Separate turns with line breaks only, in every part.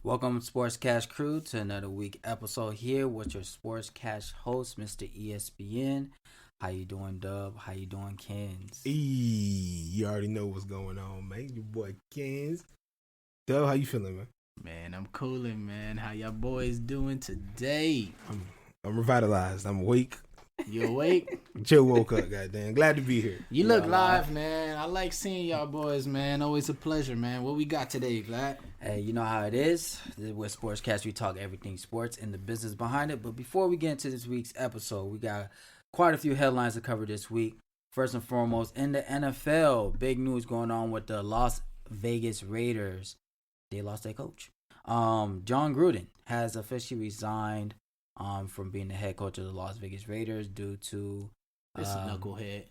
Welcome, Sports Cash crew, to another week episode here with your Sports Cash host, Mr. ESPN. How you doing, Dub? How you doing, Kens?
You already know what's going on, man. Your boy Kens. Dub, how you feeling, man?
Man, I'm coolin', man. How y'all boys doing today?
I'm revitalized. I'm awake.
You awake?
Jill woke up, goddamn. Glad to be here.
You look live, man. I like seeing y'all boys, man. Always a pleasure, man. What we got today, Vlad?
Hey, you know how it is. With Sportscast, we talk everything sports and the business behind it. But before we get into this week's episode, we got quite a few headlines to cover this week. First and foremost, in the NFL, big news going on with the Las Vegas Raiders. They lost their coach. John Gruden has officially resigned from being the head coach of the Las Vegas Raiders due to
This knucklehead.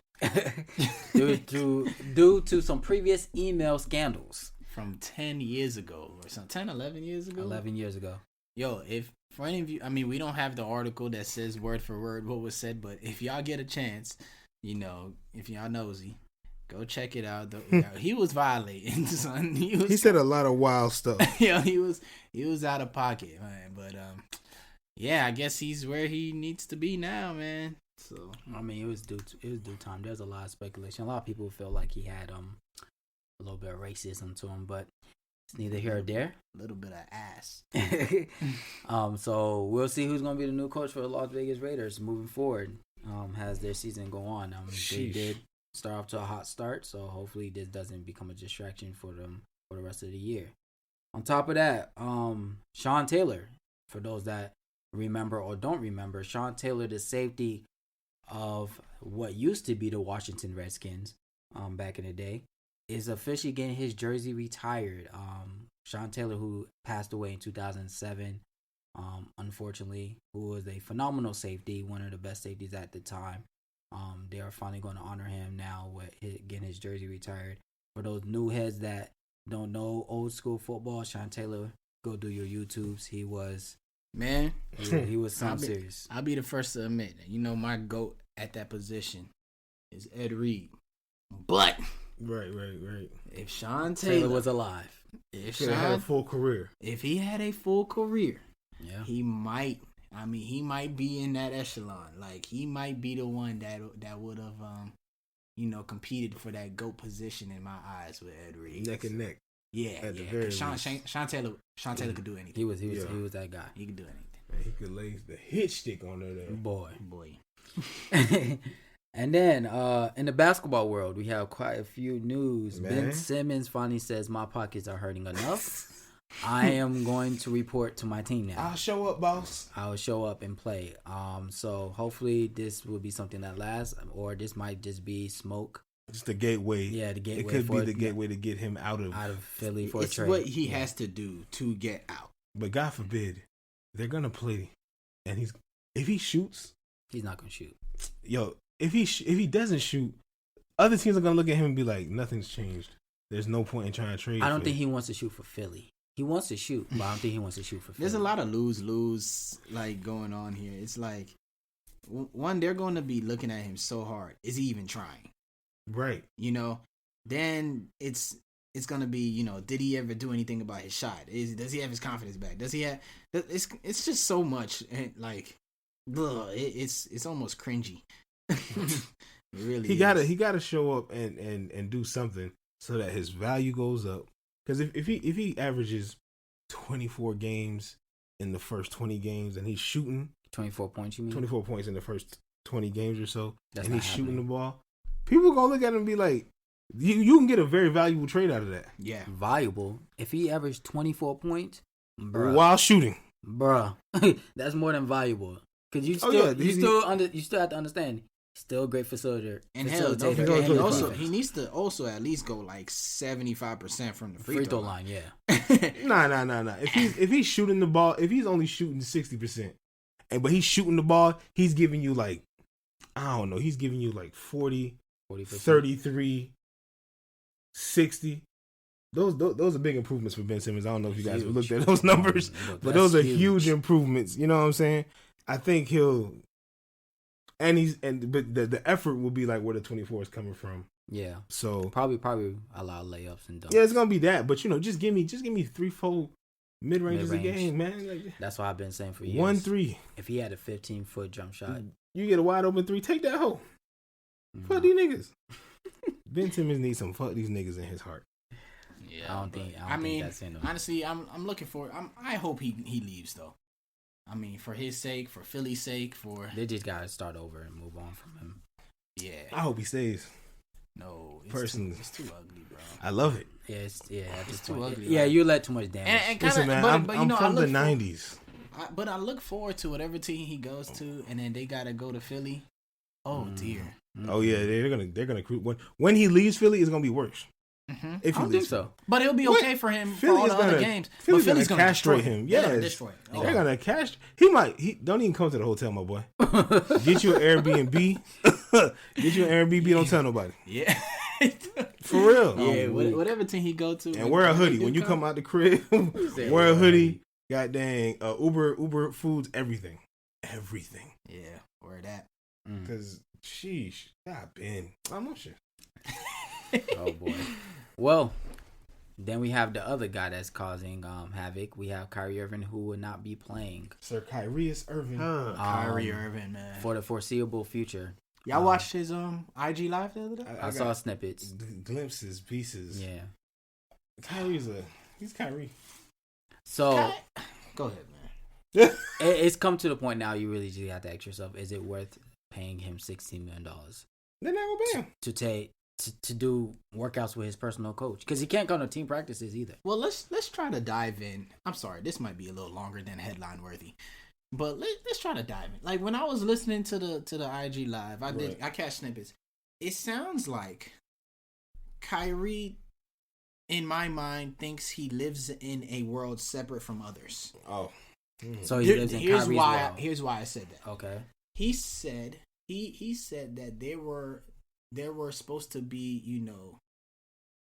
due to some previous email scandals
From 10 years ago or something. 10, 11 years ago?
11 years ago.
Yo, if for any of you, I mean, we don't have the article that says word for word what was said, but if y'all get a chance, you know, if y'all nosy, go check it out. He was violating, son.
He said a lot of wild stuff.
Yeah, he was out of pocket, man. But yeah, I guess he's where he needs to be now, man. So
I mean, it was due time. There's a lot of speculation. A lot of people feel like he had a little bit of racism to him, but it's neither here or there.
a little bit of ass.
So we'll see who's gonna be the new coach for the Las Vegas Raiders moving forward. As their season go on, they did start off to a hot start, so hopefully this doesn't become a distraction for them for the rest of the year. On top of that, Sean Taylor, for those that remember or don't remember, Sean Taylor, the safety of what used to be the Washington Redskins back in the day, is officially getting his jersey retired. Sean Taylor, who passed away in 2007, unfortunately, who was a phenomenal safety, one of the best safeties at the time. They are finally going to honor him now with getting his jersey retired. For those new heads that don't know old school football, Sean Taylor, go do your YouTubes. He was something serious.
I'll be the first to admit that, you know, my GOAT at that position is Ed Reed. But
Right.
if Sean
Taylor
Taylor
was alive.
if
Should have had a
Sean,
full career.
if he had a full career,
Yeah.
he might be in that echelon. Like, he might be the one that would have competed for that GOAT position in my eyes with Ed Reed.
Neck and neck.
Yeah,
at the
yeah.
very
'Cause
least.
Sean Taylor could do anything.
He was that guy.
He could do anything.
Man, he could lay the hit stick on there.
Boy.
Boy.
And then in the basketball world, we have quite a few news.
Man.
Ben Simmons finally says, "My pockets are hurting enough. I am going to report to my team now.
I'll show up, boss.
I'll show up and play." So hopefully this will be something that lasts, or this might just be smoke.
Just the gateway.
Yeah, the gateway.
It could
for
be the gateway to get him out of
Philly for
It's
a trade.
what he has to do to get out.
But God forbid, they're gonna play, and if he shoots,
He's not gonna shoot.
yo, if he doesn't shoot, other teams are gonna look at him and be like, nothing's changed. There's no point in trying to trade.
I don't think he wants to shoot for Philly. He wants to shoot, but I don't think he wants to shoot for Philly.
There's a lot of lose like going on here. It's like, one, they're going to be looking at him so hard. Is he even trying?
Right.
You know, then it's gonna be, you know, did he ever do anything about his shot? Does he have his confidence back? Does he have? It's just so much, and like, it's almost cringy. It really,
He gotta show up and do something so that his value goes up. Because if he averages 24 games in the first 20 games and he's shooting
24 points. You mean
24 points in the first 20 games or so,
That's
and
not
he's shooting
happening.
the ball, people gonna look at him and be like, you can get a very valuable trade out of that.
Yeah.
valuable? If he averaged 24 points, bruh.
While shooting.
Bruh, that's more than valuable. Cause you still,
yeah,
you still have to understand. Still a great facilitator.
And hell, don't
facilitator,
forget,
and
he
defense.
needs to also at least go like 75% from the
free throw line. Yeah,
Nah. If he's shooting the ball, if he's only shooting 60%, but he's shooting the ball, he's giving you like, I don't know, he's giving you like 40,
40%.
33, 60. Those are big improvements for Ben Simmons. I don't know if you guys have looked at those numbers,
Look,
but
that's
those are huge improvements. You know what I'm saying? I think he'll, but the effort will be like where the 24 is coming from.
Yeah,
So
probably a lot of layups and dunks.
yeah, it's gonna be that. But you know, just give me 3-4 Mid-range is a
Mid-range.
game, man. Like,
That's what I've been saying for years.
1-3.
If he had a 15-foot jump shot,
You get a wide open 3, take that hoe. Fuck these niggas. Ben Simmons needs some fuck these niggas in his heart.
Yeah, I don't think that's in him.
Honestly, I'm looking for. I hope he leaves though. I mean, for his sake, for Philly's sake,
they just gotta start over and move on from him.
Yeah,
I hope he stays.
No,
personally,
it's too ugly, bro.
I love it.
Yeah, it's
too ugly.
Yeah, you let too much damage.
And
listen, man, I'm from the '90s.
But I look forward to whatever team he goes to, and then they gotta go to Philly. Oh dear.
Oh yeah, they're gonna when he leaves Philly, it's gonna be worse.
Mm-hmm.
If he
I don't think so,
but it'll be okay for him for all the other games.
Philly's
Philly's
gonna castrate him. Yes,
they're gonna destroy him. Oh.
They're gonna castrate. He don't even come to the hotel, my boy. Get you an Airbnb. Get you an Airbnb. Don't tell nobody.
Yeah,
for real.
Yeah, whatever team he go to,
and wear a hoodie when you come out the crib. Wear a hoodie. God dang, Uber foods, everything.
Yeah, wear that.
Because sheesh, God Ben, I'm not sure.
Oh boy. Well, then we have the other guy that's causing havoc. We have Kyrie Irving, who will not be playing.
Sir Kyrie Irving.
Kyrie Irving, man.
For the foreseeable future.
Y'all watched his IG live the other day?
I saw snippets.
Glimpses, pieces.
Yeah.
He's Kyrie.
So
go ahead, man.
It's come to the point now you really just have to ask yourself, is it worth paying him $16 million?
They're not gonna pay him.
to
do workouts with his personal coach, because he can't go to team practices either.
Well, let's try to dive in. I'm sorry, this might be a little longer than headline worthy, but let's try to dive in. Like when I was listening to the IG live, I catch snippets. It sounds like Kyrie, in my mind, thinks he lives in a world separate from others.
Oh,
so he lives in Kyrie's world.
Here's why I said that.
Okay.
He said he said that there were supposed to be,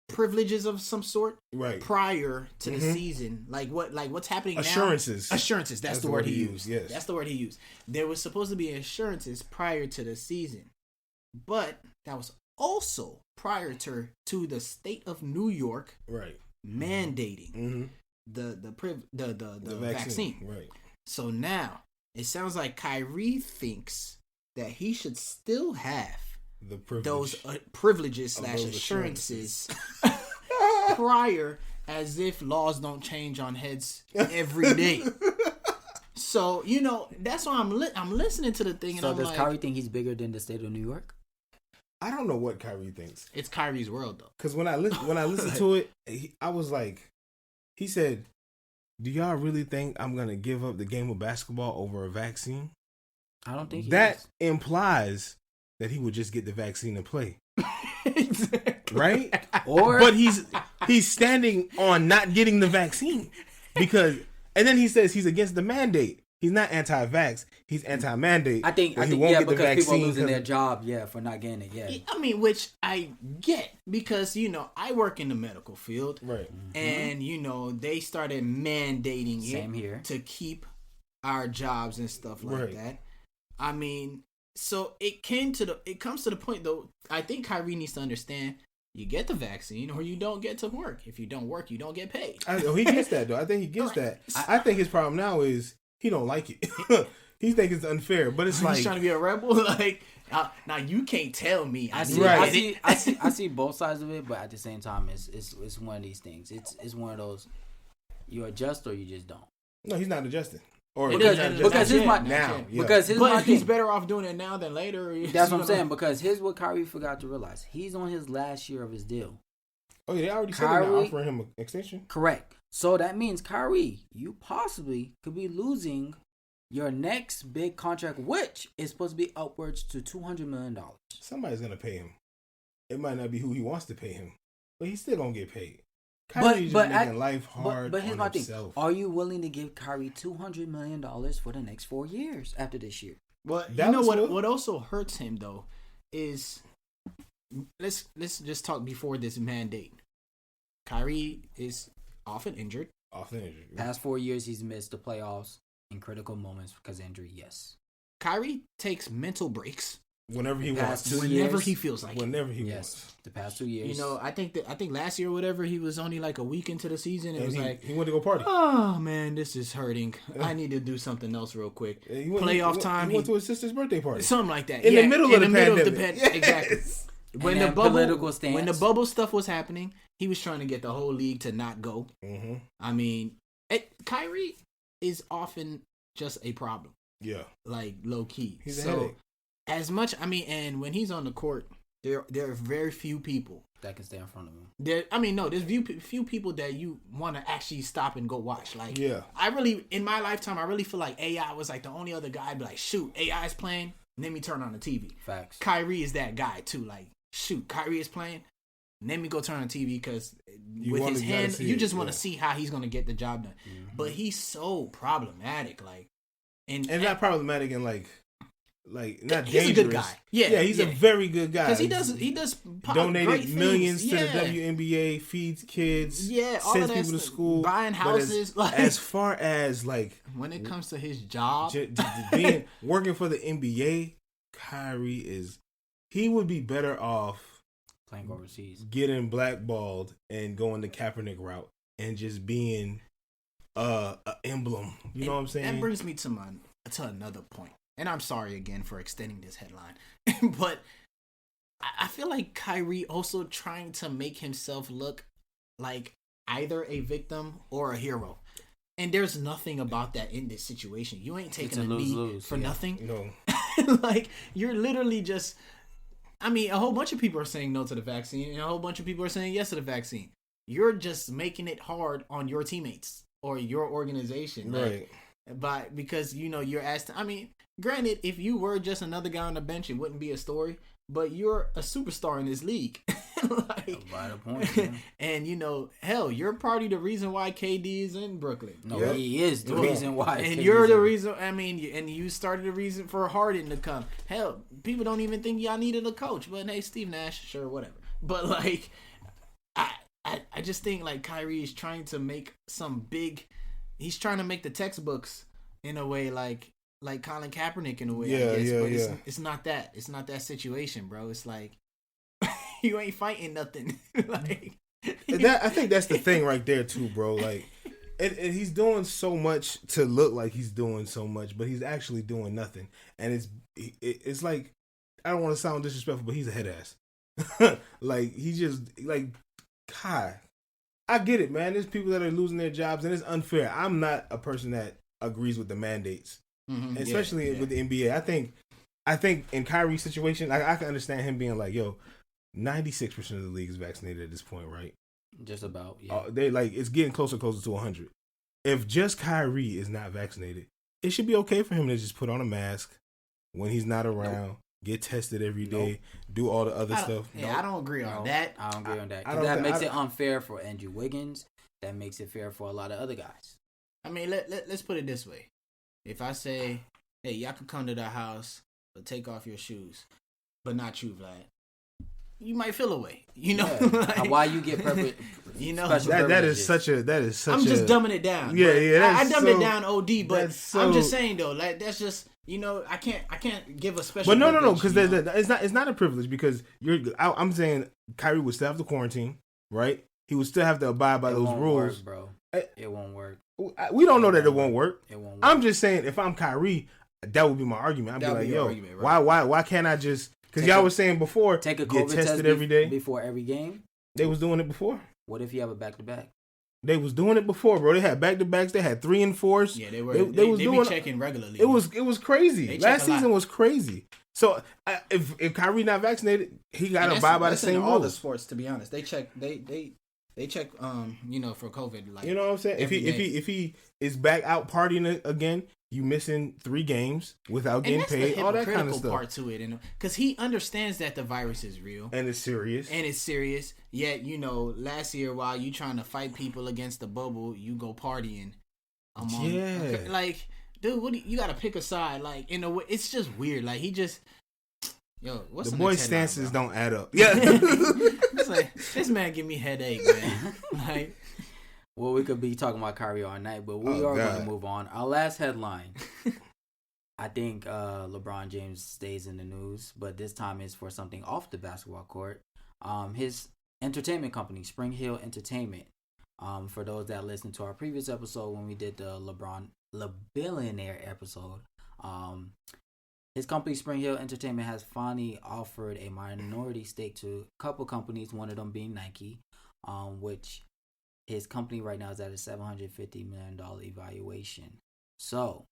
privileges of some sort prior to the season. Like what's happening
assurances.
Now? Assurances. That's the word he used.
Yes.
That's the word he used. There was supposed to be assurances prior to the season. But that was also prior to the state of New York mandating the vaccine.
Right.
So now it sounds like Kyrie thinks that he should still have those privileges / assurances prior, as if laws don't change on heads every day. So that's why I'm listening to the thing. And
so
I'm
does
like,
Kyrie think he's bigger than the state of New York?
I don't know what Kyrie thinks.
It's Kyrie's world though.
Because when I listened to it, I was like, he said, "Do y'all really think I'm gonna give up the game of basketball over a vaccine?"
I don't think
that implies that he would just get the vaccine and play.
Exactly.
Right?
But
he's standing on not getting the vaccine and then he says he's against the mandate. He's not anti-vax. He's anti-mandate.
I think
because
people are losing their job, for not getting it. Yeah.
I mean, which I get because I work in the medical field,
right?
And they started mandating
Same here
to keep our jobs and stuff like that. I mean, so it comes to the point though. I think Kyrie needs to understand: you get the vaccine or you don't get to work. If you don't work, you don't get paid.
He gets that though. I think he gets that. I think his problem now is he don't like it. He thinks it's unfair, but it's
he's trying to be a rebel. Like now, you can't tell me.
I see both sides of it, but at the same time, it's one of these things. It's one of those. You adjust or you just don't.
No, he's not adjusting.
Because
he's better off doing it now than later.
That's what I'm saying. Because here's what Kyrie forgot to realize: he's on his last year of his deal.
Oh, yeah, they already said they're offering him an extension.
Correct. So that means Kyrie, you possibly could be losing your next big contract, which is supposed to be upwards to $200 million.
Somebody's gonna pay him. It might not be who he wants to pay him, but he's still gonna get paid. Kyrie's just making life hard.
But here's my
himself.
thing: are you willing to give Kyrie $200 million for the next 4 years after this year?
Well, you know what? What also hurts him though is let's just talk before this mandate. Kyrie is often injured.
Past 4 years, he's missed the playoffs in critical moments because of injury. Yes.
Kyrie takes mental breaks.
Whenever he wants.
Whenever he feels like
whenever he wants.
The past 2 years.
You know, I think last year or whatever, he was only like a week into the season. It was like
he went to go party.
Oh man, this is hurting. I need to do something else real quick. Playoff time.
He went to his sister's birthday party.
Something like that.
In the middle of the pandemic.
Yes. Exactly. When the bubble stuff was happening, he was trying to get the whole league to not go.
Mm-hmm.
I mean, Kyrie is often just a problem.
Yeah,
like low key.
He's a headache.
As much, I mean, and when he's on the court, there are very few people
that can stay in front of him.
There's few people that you want to actually stop and go watch. Like,
yeah,
in my lifetime, I really feel like AI was like the only other guy. I'd be like, shoot, AI is playing. Let me turn on the TV.
Facts.
Kyrie is that guy too. Like, shoot, Kyrie is playing. Let me go turn on TV because with his hand, you just want to see how he's gonna get the job done. Mm-hmm. But he's so problematic, like, and
not problematic and like not
he's
dangerous.
A good guy. Yeah,
he's a very good guy.
Because he does
donated millions to the WNBA, feeds kids,
all
sends people to school,
buying houses.
As far as like
when it comes to his job,
working for the NBA, Kyrie he would be better off
playing overseas,
getting blackballed and going the Kaepernick route and just being a emblem. You know what I'm saying?
That brings me to another point. And I'm sorry again for extending this headline, but I feel like Kyrie also trying to make himself look like either a victim or a hero. And there's nothing about that in this situation. You ain't taking a knee for nothing.
No.
Like, you're literally just... I mean, a whole bunch of people are saying no to the vaccine, and a whole bunch of people are saying yes to the vaccine. You're just making it hard on your teammates or your organization.
Right.
Because, you're asked... I mean... Granted, if you were just another guy on the bench, it wouldn't be a story. But you're a superstar in this league.
Right point, man.
And, hell, you're partly the reason why KD is in Brooklyn.
No, he is the reason why.
And you're the reason, and you started the reason for Harden to come. Hell, people don't even think y'all needed a coach. But, hey, Steve Nash, sure, whatever. But, like, I just think, like, Kyrie is trying to make he's trying to make the textbooks in a way, like Colin Kaepernick in a way, I guess. But it's not that. It's not that situation, bro. It's like you ain't fighting nothing. Like
I think that's the thing right there too, bro. Like, and he's doing so much to look like he's doing so much, but he's actually doing nothing. And it's like, I don't want to sound disrespectful, but he's a head ass. Like, he just like, God, I get it, man. There's people that are losing their jobs, and it's unfair. I'm not a person that agrees with the mandates. Mm-hmm. Especially with the NBA. I think in Kyrie's situation, I can understand him being like, yo, 96% of the league is vaccinated at this point, right?
Just about, yeah.
They like, it's getting closer to 100. If just Kyrie is not vaccinated, it should be okay for him to just put on a mask when he's not around, get tested every day, do all the other stuff.
Yeah, I don't agree on that.
I don't agree on that. Because that makes it unfair for Andrew Wiggins. That makes it fair for a lot of other guys.
I mean, let's put it this way. If I say, hey, y'all can come to the house, but take off your shoes, but not you, Vlad, you might feel away. Like,
why you get perfect?
That is such a.
I'm just dumbing it down.
Yeah.
I dumbed it down, OD. But I'm just saying though, like that's just I can't give a special.
But no, because it's not a privilege because I'm saying Kyrie would still have to quarantine, right? He would still have to abide by those rules,
work, bro. It won't work.
We don't know that it won't work.
It won't work.
I'm just saying, if I'm Kyrie, that would be my argument. I'd be like, yo, argument, right? why can't I just... Because y'all was saying before,
take a COVID test
every day.
Before every game?
They was doing it before.
What if you have a back-to-back?
They was doing it before, bro. They had back-to-backs. They had 3 and 4s.
Yeah, they was doing checking regularly.
It was crazy. Last season was crazy. So if Kyrie not vaccinated, he got to abide by the same rules.
All the sports, to be honest, they check They check, for COVID. Like,
you know what I'm saying? If he is back out partying again, you missing 3 games without getting paid, all that kind of stuff.
Part to it, because he understands that the virus is real
and it's serious.
Yet, last year while you trying to fight people against the bubble, you go partying. Like, dude, you got to pick a side. Like, in a way, it's just weird. Like, he just. Yo, what's the boy's
stances don't add up. Yeah,
it's like, this man give me headache, man. Like,
well, we could be talking about Kyrie all night, but we are going to move on. Our last headline: I think LeBron James stays in the news, but this time is for something off the basketball court. His entertainment company, Spring Hill Entertainment. For those that listened to our previous episode when we did the Le Billionaire episode, his company Spring Hill Entertainment has finally offered a minority stake to a couple companies, one of them being Nike, which his company right now is at a $750 million evaluation. So,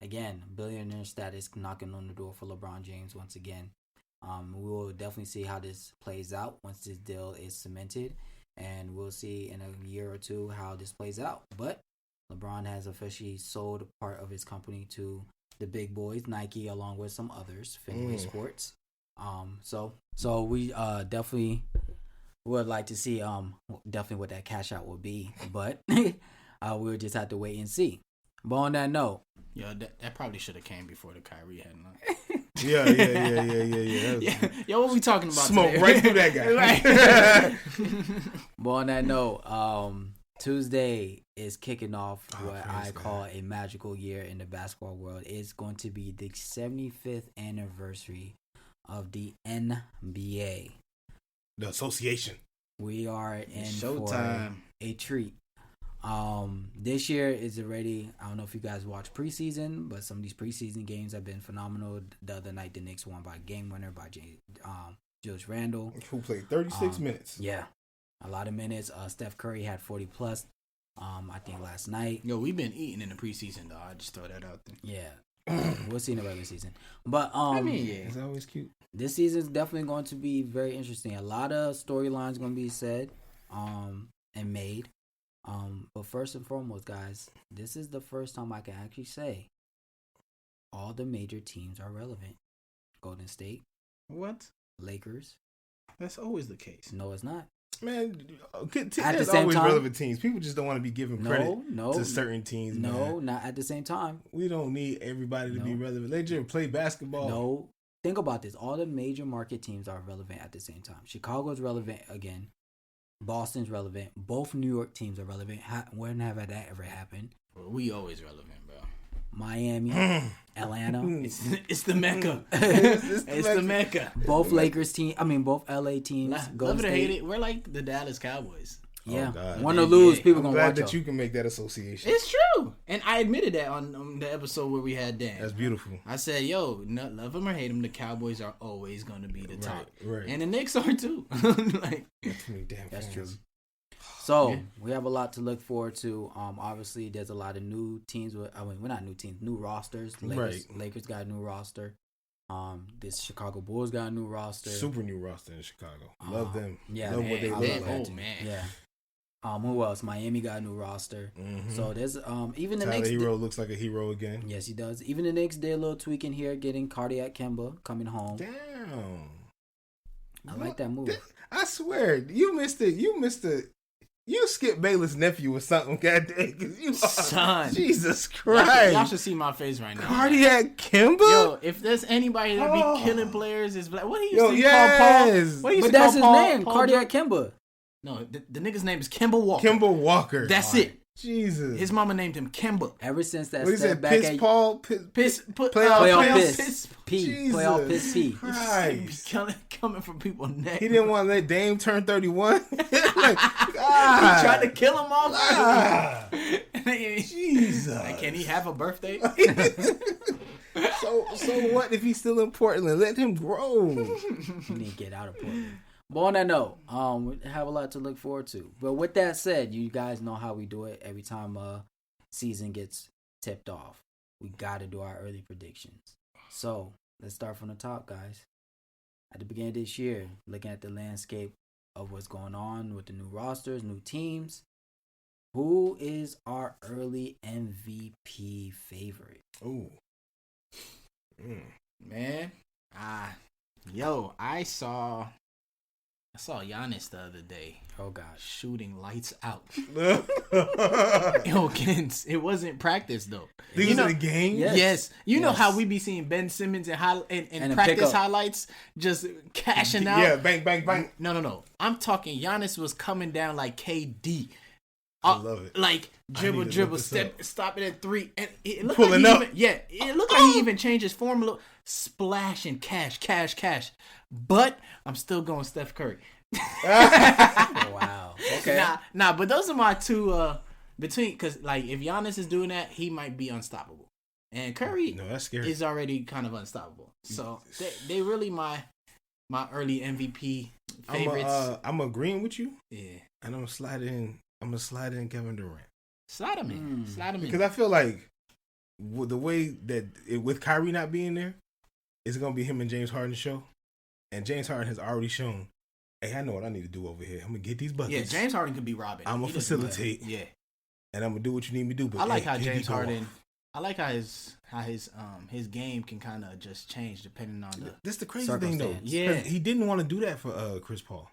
again, billionaire status knocking on the door for LeBron James once again. We will definitely see how this plays out once this deal is cemented, and we'll see in a year or two how this plays out. But LeBron has officially sold part of his company to the big boys, Nike, along with some others, Fenway Sports. So we definitely would like to see definitely what that cash out will be, but we'll just have to wait and see. But on that note,
yo, that probably should have came before the Kyrie headline.
Yeah.
Yo, what we talking about?
Smoke
today?
right through that guy.
But on that note, Tuesday is kicking off what I call a magical year in the basketball world. It's going to be the 75th anniversary of the NBA.
The association.
We are in
Showtime.
for a treat. This year is already, I don't know if you guys watch preseason, but some of these preseason games have been phenomenal. The other night, the Knicks won by game winner by Julius Randle,
who played 36 minutes.
Yeah, a lot of minutes. Steph Curry had 40 plus. I think last night.
Yo, we've been eating in the preseason though. I just throw that out there.
Yeah, we'll see in the regular season. But
I mean, yeah,
it's always cute.
This season is definitely going to be very interesting. A lot of storylines going to be said, and made. But first and foremost, guys, this is the first time I can actually say all the major teams are relevant. Golden State.
What?
Lakers.
That's always the case.
No, it's not.
Man,
At
there's
the same
always
time,
relevant teams. People just don't want to be giving credit
no,
to certain teams.
No,
man.
not at the same time.
We don't need everybody to be relevant. They just play basketball.
No. Think about this. All the major market teams are relevant at the same time. Chicago's relevant again. Boston's relevant. Both New York teams are relevant. When have that ever happened?
Well, we always relevant, bro.
Miami, Atlanta.
It's the Mecca. It's the Mecca.
Both Lakers team. I mean, both LA teams.
Love it or hate it, we're like the Dallas Cowboys.
Yeah,
God.
want to lose, people
I'm
gonna
glad
watch
that you can make that association.
It's true, and I admitted that on the episode where we had Dan.
That's beautiful.
I said, "Yo, love them or hate them, the Cowboys are always going to be the top,
right?
And the Knicks are too." Like,
that's true. So we have a lot to look forward to. Obviously, there's a lot of new teams. We're not new teams, new rosters. Lakers got a new roster. This Chicago Bulls got a new roster.
Super new roster in Chicago. Love them.
Yeah,
love what they look like.
Oh man,
yeah. Who else? Miami got a new roster. Mm-hmm. So there's even the
Tyler
Knicks.
Hero looks like a hero again.
Yes, he does. Even the Knicks did a little tweaking here, getting Cardiac Kemba coming home.
Damn.
I like that move.
I swear, you missed it. You skipped Bayless' nephew or something, goddamn.
Son.
Jesus Christ.
Y'all should see my face right now.
Cardiac Kemba?
Yo, if there's anybody that be killing players, it's like, what he used to
yes.
call Paul? What he used
But
to
that's
call
his name,
Paul
Cardiac Kemba.
No, the nigga's name is Kemba Walker.
Kemba Walker.
That's it.
Jesus.
His mama named him Kemba.
Ever since that
what
step back
piss
at
Paul,
playoff piss P.
Jesus
Playoff piss P.
Christ.
Coming from people's neck.
He didn't want to let Dame turn 31.
He tried to kill him off.
Jesus.
Like, can he have a birthday?
So what if he's still in Portland? Let him grow.
He need to get out of Portland. But on that note, we have a lot to look forward to. But with that said, you guys know how we do it every time season gets tipped off. We got to do our early predictions. So let's start from the top, guys. At the beginning of this year, looking at the landscape of what's going on with the new rosters, new teams, who is our early MVP favorite?
Ooh.
Man. Yo, I saw Giannis the other day.
Oh, God.
Shooting lights out. Yo, Kens, it wasn't practice, though.
These are the game?
Yes. You know how we be seeing Ben Simmons and practice highlights just cashing out?
Yeah, bang, bang, bang.
No. I'm talking Giannis was coming down like KD.
I love it.
Like dribble, stop it at 3, and it looked
Pulling
like
up.
it looked like he even changed his formula. Splash and cash. But I'm still going Steph Curry.
Wow. Okay.
Nah. But those are my two between, because like if Giannis is doing that, he might be unstoppable, and Curry
that's scary.
is already kind of unstoppable. So they really my early MVP favorites.
I'm agreeing with you.
Yeah,
and I'm gonna slide in Kevin Durant.
Slide him in.
Because I feel like the way that with Kyrie not being there, it's gonna be him and James Harden's show, and James Harden has already shown, hey, I know what I need to do over here. I'm gonna get these buckets.
Yeah, James Harden could be Robin.
I'm gonna facilitate.
Yeah,
and I'm gonna do what you need me to do. But
I like how
KD
James Harden.
off.
I like how his game can kind of just change depending on the.
That's the crazy thing though.
Yeah,
he didn't want to do that for Chris Paul.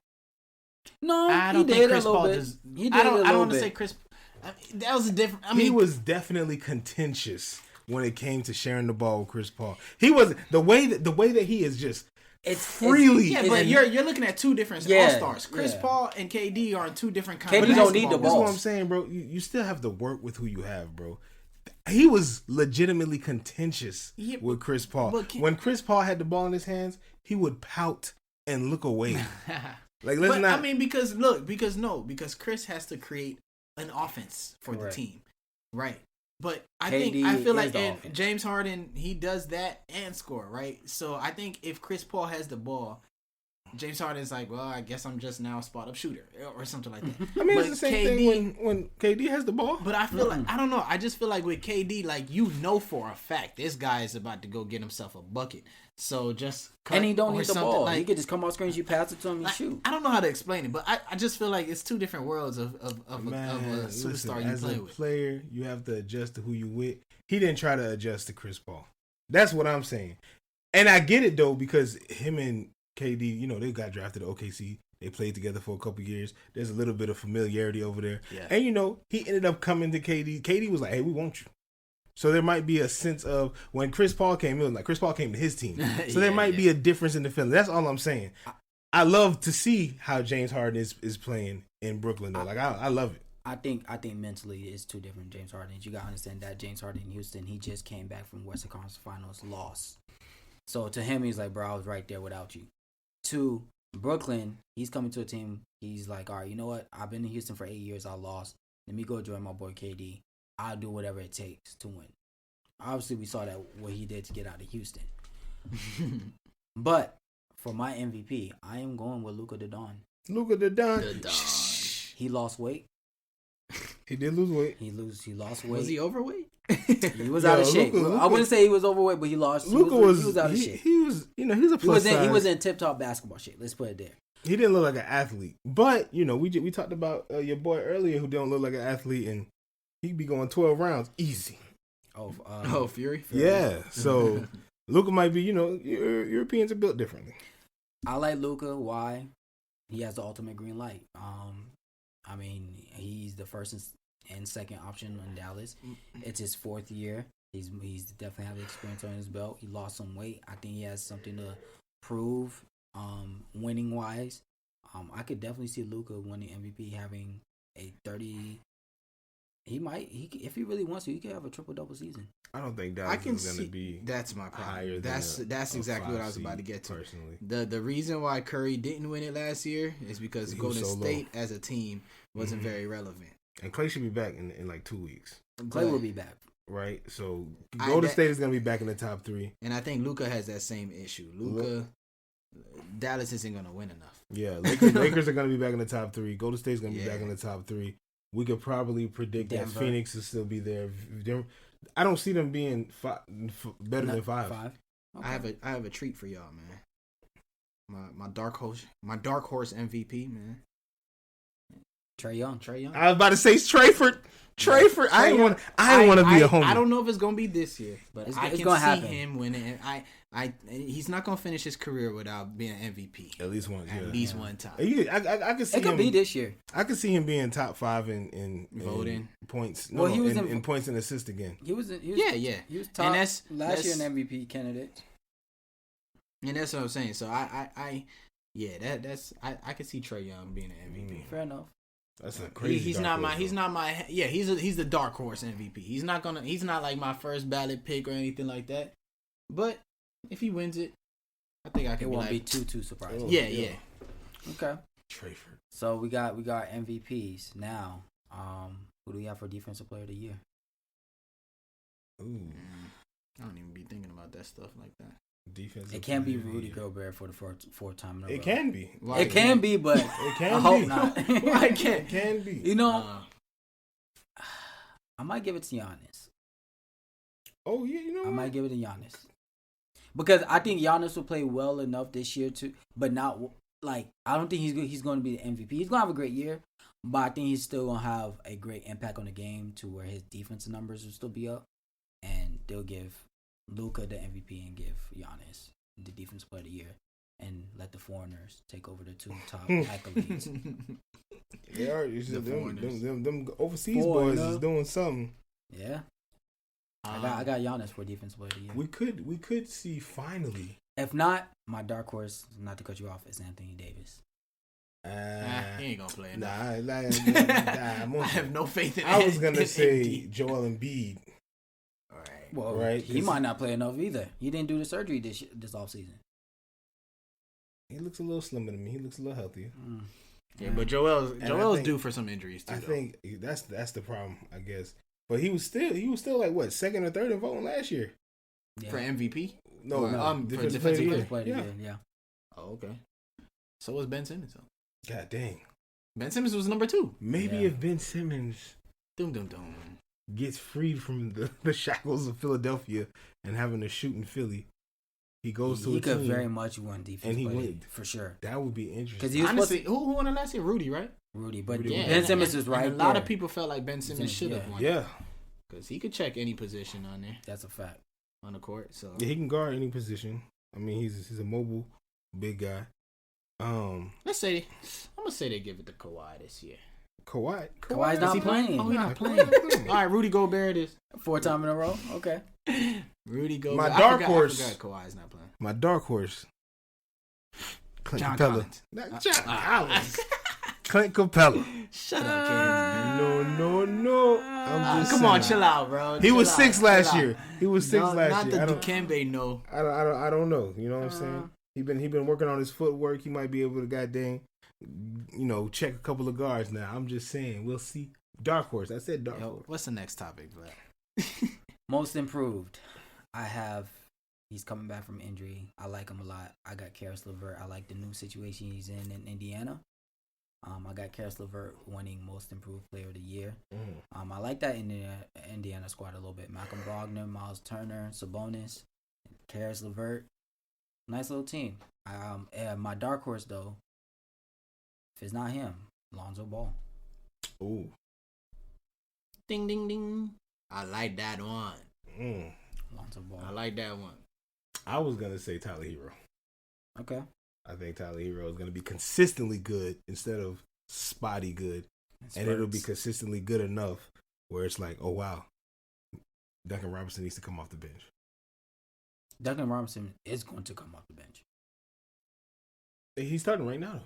No,
I don't think Chris Paul does. I don't want to say Chris. That was a different. I mean,
he was definitely contentious when it came to sharing the ball with Chris Paul. He was the way that he is just freely.
Yeah, but you're looking at two different all stars. Chris Paul and KD are in two different kinds.
KD don't need the ball.
That's what I'm saying, bro. You still have to work with who you have, bro. He was legitimately contentious with Chris Paul. When Chris Paul had the ball in his hands, he would pout and look away. Like, let's not.
I mean, because Chris has to create an offense for the team, right? But I feel like James Harden, he does that and score, right? So I think if Chris Paul has the ball, James Harden's like, well, I guess I'm just now a spot up shooter or something like that.
I mean, it's the same thing when KD has the ball.
But I feel like, I don't know. I just feel like with KD, like, you know for a fact this guy is about to go get himself a bucket. So just cut,
and he don't need the ball.
Like,
he could just come off screens, you pass it to him, and shoot.
I don't know how to explain it, but I just feel like it's two different worlds of a superstar you play with.
As a player, you have to adjust to who you with. He didn't try to adjust to Chris Paul. That's what I'm saying. And I get it, though, because him and KD, they got drafted to OKC. They played together for a couple years. There's a little bit of familiarity over there. Yeah. And, he ended up coming to KD. KD was like, hey, we want you. So there might be a sense of when Chris Paul came in, like Chris Paul came to his team. So there might be a difference in the feeling. That's all I'm saying. I love to see how James Harden is playing in Brooklyn, though. Like, I love it.
I think mentally it's two different James Hardens. You got to understand that James Harden in Houston, he just came back from Western Conference Finals, lost. So to him, he's like, bro, I was right there without you. To Brooklyn, he's coming to a team. He's like, all right, you know what? I've been in Houston for 8 years. I lost. Let me go join my boy KD. I'll do whatever it takes to win. Obviously, we saw that what he did to get out of Houston. But for my MVP, I am going with Luka Doncic.
Luka Doncic.
He lost weight.
He did lose weight.
He lost weight.
Was he overweight?
He was out of shape. Luka, I wouldn't say he was overweight, but he lost.
Luka
he was out of shape.
He was, he was a plus size.
He was in tip-top basketball shape. Let's put it there.
He didn't look like an athlete. But, we talked about your boy earlier who don't look like an athlete, and he'd be going 12 rounds easy.
Fury?
Yeah. So, Luka might be, Europeans are built differently.
I like Luka. Why? He has the ultimate green light. I mean, he's the first and second option in Dallas. It's his fourth year. He's definitely have experience on his belt. He lost some weight. I think he has something to prove, winning wise. I could definitely see Luka winning MVP, having a 30. If he really wants to, he could have a triple-double season.
I don't think Dallas is going to be.
That's my problem.
Higher
that's exactly what I was about to get to.
Personally,
the reason why Curry didn't win it last year is because Golden State as a team wasn't very relevant.
And Klay should be back in like 2 weeks.
Klay will be back.
Right? So Golden State is going to be back in the top 3.
And I think Luka has that same issue. Dallas isn't going to win enough.
Yeah, Lakers are going to be back in the top 3. Golden State's going to be back in the top 3. We could probably predict that Phoenix will still be there. I don't see them being better than 5.
Okay.
I have a treat for y'all, man. My dark horse MVP, man.
Trae Young.
I was about to say Trayford. I didn't want to be a homie.
I don't know if it's gonna be this year, but I can see
happen.
him winning. He's not gonna finish his career without being an MVP.
At least once.
At least one time.
I could see
it could be this year.
I could see him being top 5 in
voting
points.
He was
in points and assists again.
He was
He was
top. And that's last year an MVP candidate.
And that's what I'm saying. So I could see Trae Young being an MVP.
Fair enough.
That's a crazy.
He's not my. Yeah, he's the dark horse MVP. He's not like my first ballot pick or anything like that. But if he wins it, I think I can.
It won't be too surprising.
Yeah.
Okay.
Trayford.
So we got MVPs now. Who do we have for Defensive Player of the Year?
Ooh.
I don't even be thinking about that stuff like that.
Defensive.
It can't be Rudy Gobert for the fourth time in a row.
It can be.
Why it can be, but
it can
I hope
be.
not.
Why can't?
It can be.
You know, I might give it to Giannis.
Oh yeah, you know.
I might give it to Giannis because I think Giannis will play well enough this year too, but not like I don't think he's going to be the MVP. He's going to have a great year, but I think he's still going to have a great impact on the game to where his defensive numbers will still be up, and they'll give Luka the MVP and give Giannis the Defensive Player of the Year, and let the foreigners take over the two top accolades.
They are. Them overseas boys is doing something.
Yeah. I got Giannis for Defensive Player of the Year.
We could see finally.
If not, my dark horse, not to cut you off, is Anthony Davis.
He ain't gonna play enough.
Nah,
I have no faith in.
I was gonna say Joel Embiid.
All right.
Well,
right,
he might not play enough either. He didn't do the surgery this offseason.
He looks a little slimmer than me. He looks a little healthier.
Yeah, but Joel's due for some injuries too.
I think that's the problem, I guess. But he was still like what, second or third in voting last year
for MVP.
No,
for defensive
player. Yeah.
Oh, okay. So was Ben Simmons. Though.
God dang.
Ben Simmons was number 2.
Maybe if Ben Simmons
dum
gets freed from the shackles of Philadelphia and having to shoot in Philly, he goes to a team.
He could very much win defense,
and he would
for sure.
That would be interesting.
Because he was honestly, who won it last year? Rudy, right?
Rudy, but
yeah,
Ben Simmons is right.
A lot of people felt like Ben Simmons should have won.
Yeah,
because he could check any position on there.
That's a fact.
On the court, so
yeah, he can guard any position. I mean, he's a mobile, big guy.
Let's say I'm gonna say they give it to Kawhi this year.
Kawhi's
not playing.
Oh, he's not playing. All right, Rudy Gobert it is
4 times in a row. Okay.
Rudy Gobert.
My dark horse.
I forgot Kawhi's not playing.
My dark horse. Clint
John
Capella.
Collins.
Not John Collins. Clint Capella.
Shut up, Kansas.
No. I'm just
come
saying.
on, chill out, bro.
He was 6 last year. He was 6 last year.
Not the Dikembe, no.
I don't know. You know what I'm saying? He been working on his footwork. He might be able to goddamn, check a couple of guards now. I'm just saying. We'll see. Dark horse. I said dark horse.
What's the next topic, Vlad?
Most improved. He's coming back from injury. I like him a lot. I got Karis LeVert. I like the new situation he's in Indiana. I got Karis LeVert winning Most Improved Player of the Year. I like that Indiana squad a little bit. Malcolm Brogdon, Miles Turner, Sabonis, Karis LeVert. Nice little team. My dark horse, though, if it's not him, Lonzo Ball.
Ooh.
Ding, ding, ding. I like that one.
Lonzo Ball.
I like that one.
I was going to say Tyler Hero.
Okay.
I think Tyler Hero is going to be consistently good instead of spotty good. And it'll be consistently good enough where it's like, oh, wow, Duncan Robinson needs to come off the bench.
Duncan Robinson is going to come off the bench.
He's starting right now, though.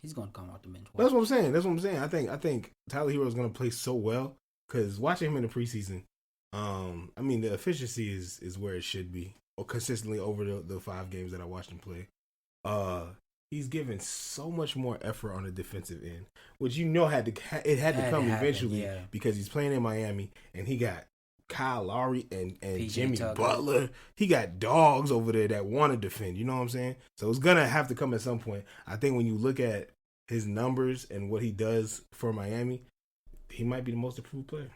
He's going to come off the bench.
That's what I'm saying. I think Tyler Hero is going to play so well because watching him in the preseason, I mean, the efficiency is where it should be, or consistently over the 5 games that I watched him play. He's given so much more effort on the defensive end, which had to come eventually because he's playing in Miami and he got Kyle Lowry and Jimmy
Tucker.
Butler. He got dogs over there that want to defend. You know what I'm saying? So it's gonna have to come at some point. I think when you look at his numbers and what he does for Miami, he might be the most improved player.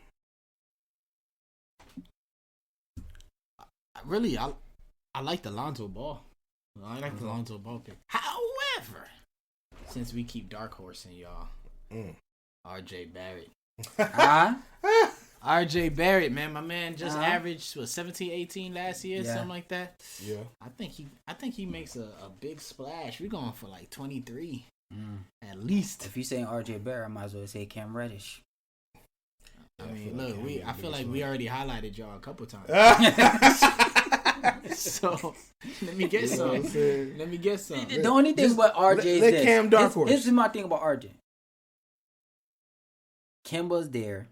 I like the Lonzo Ball. I like the Lonzo Ball pick. However, since we keep dark horsing y'all, RJ Barrett. RJ Barrett, man, my man just averaged 17, 18 last year, something like that.
Yeah,
I think he makes a big splash. We're going for like 23 at least.
If you say RJ Barrett, I might as well say Cam Reddish.
I mean, look, I feel like we already highlighted y'all a couple times. So let me get some.
The only thing about RJ is
Cam dark horse.
This is my thing about RJ. Kemba's there.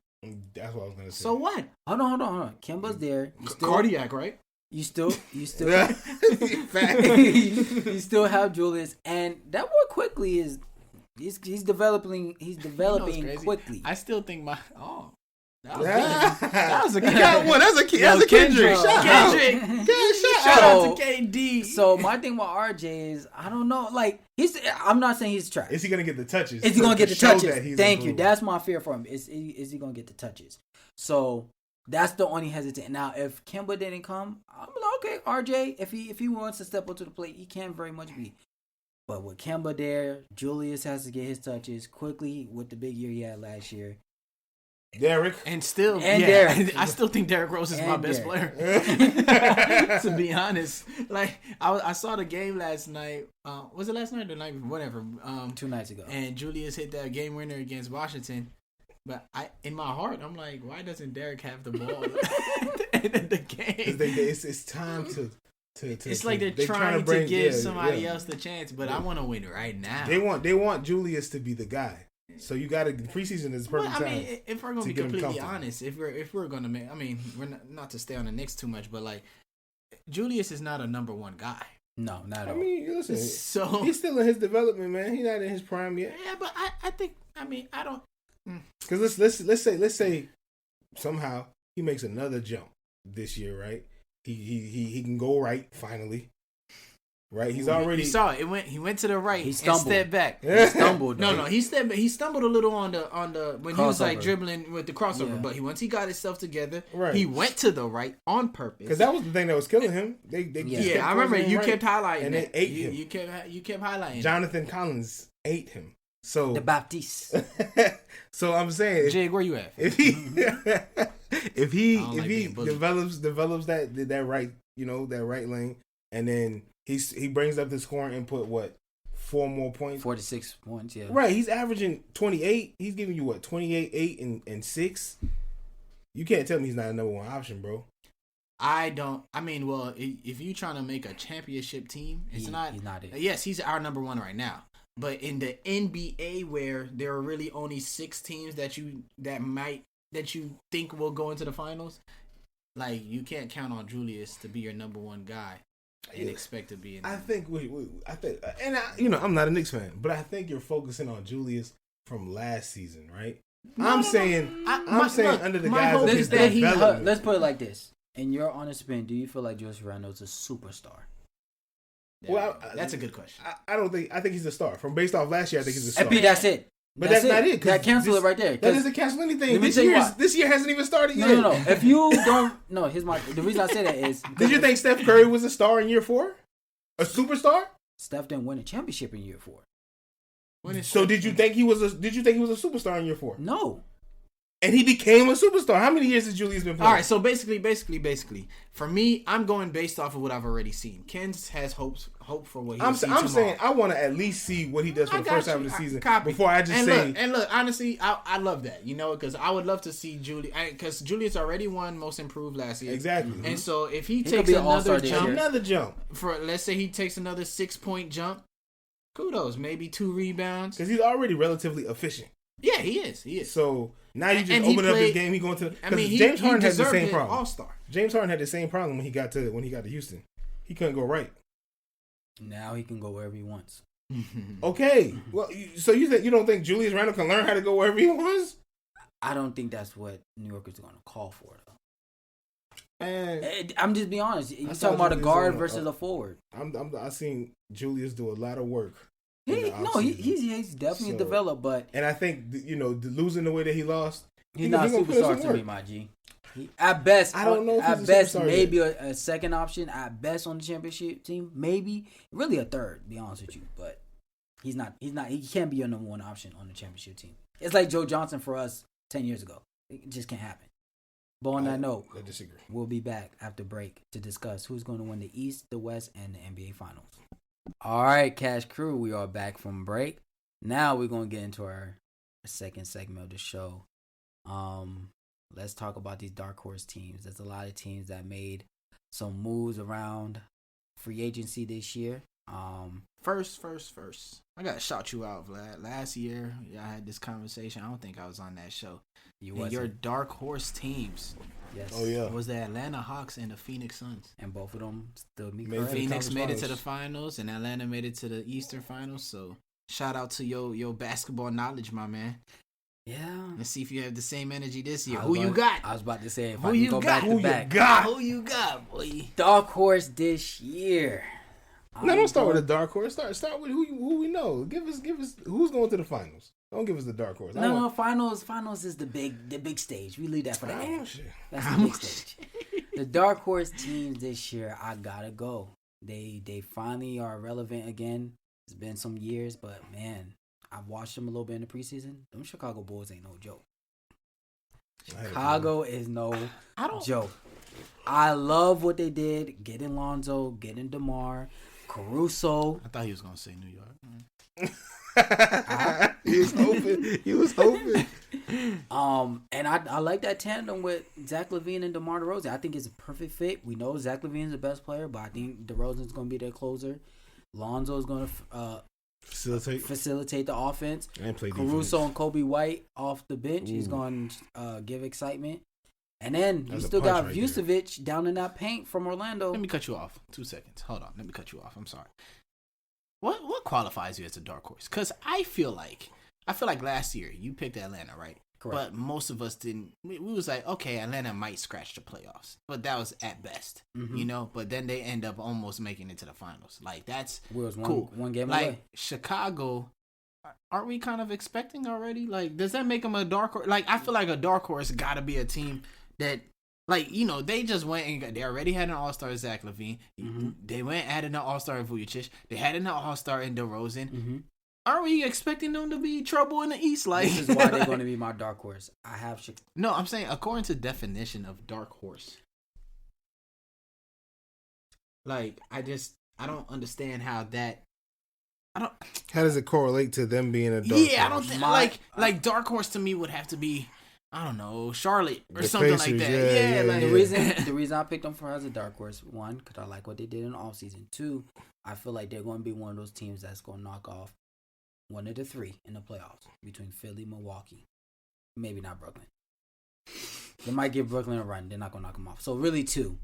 That's what I was gonna say.
So what?
Hold on. Kemba's there.
Cardiac, right?
You still you still have Julius, and that boy quickly is he's developing quickly.
I still think that was a
he got one. That's a Kendrick. Shout out
to KD.
So my thing with RJ is I don't know. Like I'm not saying he's trash.
Is he gonna get the touches?
Is he gonna get the touches? Thank you.
Improved.
That's my fear for him. Is he gonna get the touches? So that's the only hesitant. Now, if Kemba didn't come, I'm like, okay, RJ, if he wants to step up to the plate, he can very much be. But with Kemba there, Julius has to get his touches quickly with the big year he had last year.
Derek.
Derek.
I still think Derrick Rose is my best player. To be honest, like I saw the game last night. Was it last night or the night before? Whatever.
2 nights ago.
And Julius hit that game winner against Washington. But in my heart, I'm like, why doesn't Derek have the ball at the end of the game?
It's time to.
It's like they're trying to give somebody else the chance, but I want to win right now.
They want Julius to be the guy. So you got to preseason is the perfect time.
I mean, if we're gonna be completely honest, if we're gonna make, I mean, we're not to stay on the Knicks too much, but like Julius is not a number one guy.
No, not at all.
I mean, listen,
so
he's still in his development, man. He's not in his prime yet.
Yeah, but I think, I mean, I don't.
Because let's say somehow he makes another jump this year, right? He can go right finally, right? He's already.
You saw it. He went to the right.
He stumbled.
And stepped back.
He stumbled.
No, he stumbled a little on the when he was like
Crossover.
dribbling with the crossover.
Yeah.
But once he got himself together,
Right.
he went to the right on purpose.
Because that was the thing that was killing him. They
Yeah, I remember you kept highlighting
and
that.
they ate him.
You kept highlighting.
Jonathan Collins ate him. So
The Baptiste.
so I'm saying,
Jake, where you at?
if he
being bullied.
develops that right, that right lane, and then he brings up the scoring input, 4 more points,
46 points, yeah.
right? He's averaging 28. He's giving you 28, 8, and 6. You can't tell me he's not a number one option, bro.
I mean, well, if you're trying to make a championship team, he's not it. Yes, he's our number one right now. But in the NBA, where there are really only 6 teams that you think will go into the finals, like you can't count on Julius to be your number one guy and expect to be in.
I think I'm not a Knicks fan, but I think you're focusing on Julius from last season, right? I'm saying under the guys of his development.
Let's put it like this. In your honest opinion, do you feel like Julius Randle's a superstar?
Well,
that's a good question.
I think he's a star. From based off last year, I think he's a star.
MP, that's it.
But that's not it.
That cancels it right there.
That doesn't cancel anything.
This
year hasn't even started yet.
No. If you don't, no. The reason I say that is.
Did you think Steph Curry was a star in year 4? A superstar?
Steph didn't win a championship in year 4.
So did you think he was a superstar in year 4?
No.
And he became a superstar. How many years has Julius been playing?
All right, so basically, for me, I'm going based off of what I've already seen. Ken has hope for what he'll see tomorrow.
I'm saying I want to at least see what he does for the first half of the season before I just
say. Look, honestly, I love that, because I would love to see Julius, because Julius already won Most Improved last year.
Exactly.
And so if he takes another
jump,
for let's say he takes another 6-point jump, kudos, maybe 2 rebounds,
because he's already relatively efficient.
Yeah, he is.
So now you just open up his game. He going to. James Harden had the same problem.
All-star.
James Harden had the same problem when he got to Houston. He couldn't go right.
Now he can go wherever he wants.
Okay. Well, so you don't think Julius Randle can learn how to go wherever he wants?
I don't think that's what New York is going to call for, though. I'm just being honest. You're talking about a guard versus a forward.
I seen Julius do a lot of work.
He's definitely developed, but
and I think losing the way that he lost,
he's not a superstar to me, my G. At best,
I don't know.
At best, maybe a second option. At best, on the championship team, maybe really a third. To be honest with you, but he's not. He can't be your number one option on the championship team. It's like Joe Johnson for us 10 years ago. It just can't happen. But on that note,
I disagree.
We'll be back after break to discuss who's going to win the East, the West, and the NBA Finals. All right, Cash Crew, we are back from break. Now we're going to get into our second segment of the show. Let's talk about these dark horse teams. There's a lot of teams that made some moves around free agency this year.
First. I gotta shout you out, Vlad. Last year, y'all had this conversation. I don't think I was on that show. Your dark horse teams.
Yes.
Oh yeah.
Was the Atlanta Hawks and the Phoenix Suns.
And both of them still meet.
Phoenix made it to the finals, and Atlanta made it to the Eastern Finals. So shout out to your basketball knowledge, my man.
Yeah.
Let's see if you have the same energy this year. Who you got?
I was about to say, if
who
I can
you
go
got?
back
Who
to back.
Who you got, boy?
Dark horse this year.
No, don't start with a dark horse. Start with who we know. Give us who's going to the finals. Don't give us the dark horse.
No, finals is the big stage. We leave that for the end. That's the big stage. The dark horse teams this year, I gotta go. They finally are relevant again. It's been some years, but man, I've watched them a little bit in the preseason. Them Chicago Bulls ain't no joke. Chicago is no joke. I love what they did. Getting Lonzo, getting DeMar, Caruso.
I thought he was gonna say New York.
He was hoping.
And I like that tandem with Zach LaVine and DeMar DeRozan. I think it's a perfect fit. We know Zach LaVine's the best player, but I think DeRozan's going to be their closer. Lonzo's going to facilitate the offense.
And play
Caruso
defense.
and Kobe White off the bench. He's going to give excitement. And then
That's
you still got
right
Vucevic down in that paint from Orlando.
Let me cut you off. 2 seconds. Hold on. Let me cut you off. I'm sorry. What qualifies you as a dark horse? Because I feel like last year you picked Atlanta, right?
Correct.
But most of us didn't. We was like, okay, Atlanta might scratch the playoffs, but that was at best, you know. But then they end up almost making it to the finals. Like that's cool.
One game
like
away.
Chicago, aren't we kind of expecting already? Like, does that make them a dark horse? Like, I feel like a dark horse got to be a team that. Like, you know, they just went and they already had an all-star Zach LaVine. They went and added an all-star in Vucevic. They had an all-star in DeRozan. Are we expecting them to be trouble in the East? Like,
this is why they're going to be my dark horse. I have Chicago.
No, I'm saying according to definition of dark horse. Like, I don't understand how that.
How does it correlate to them being a dark horse?
I don't think like dark horse to me would have to be. I don't know, Charlotte or something
Pacers,
like that. Like,
the reason I picked them for as a dark horse, one, because I like what they did in the offseason. Two, I feel like they're going to be one of those teams that's going to knock off one of the three in the playoffs between Philly, Milwaukee, maybe not Brooklyn. They might give Brooklyn a run. They're not going to knock them off. So really two,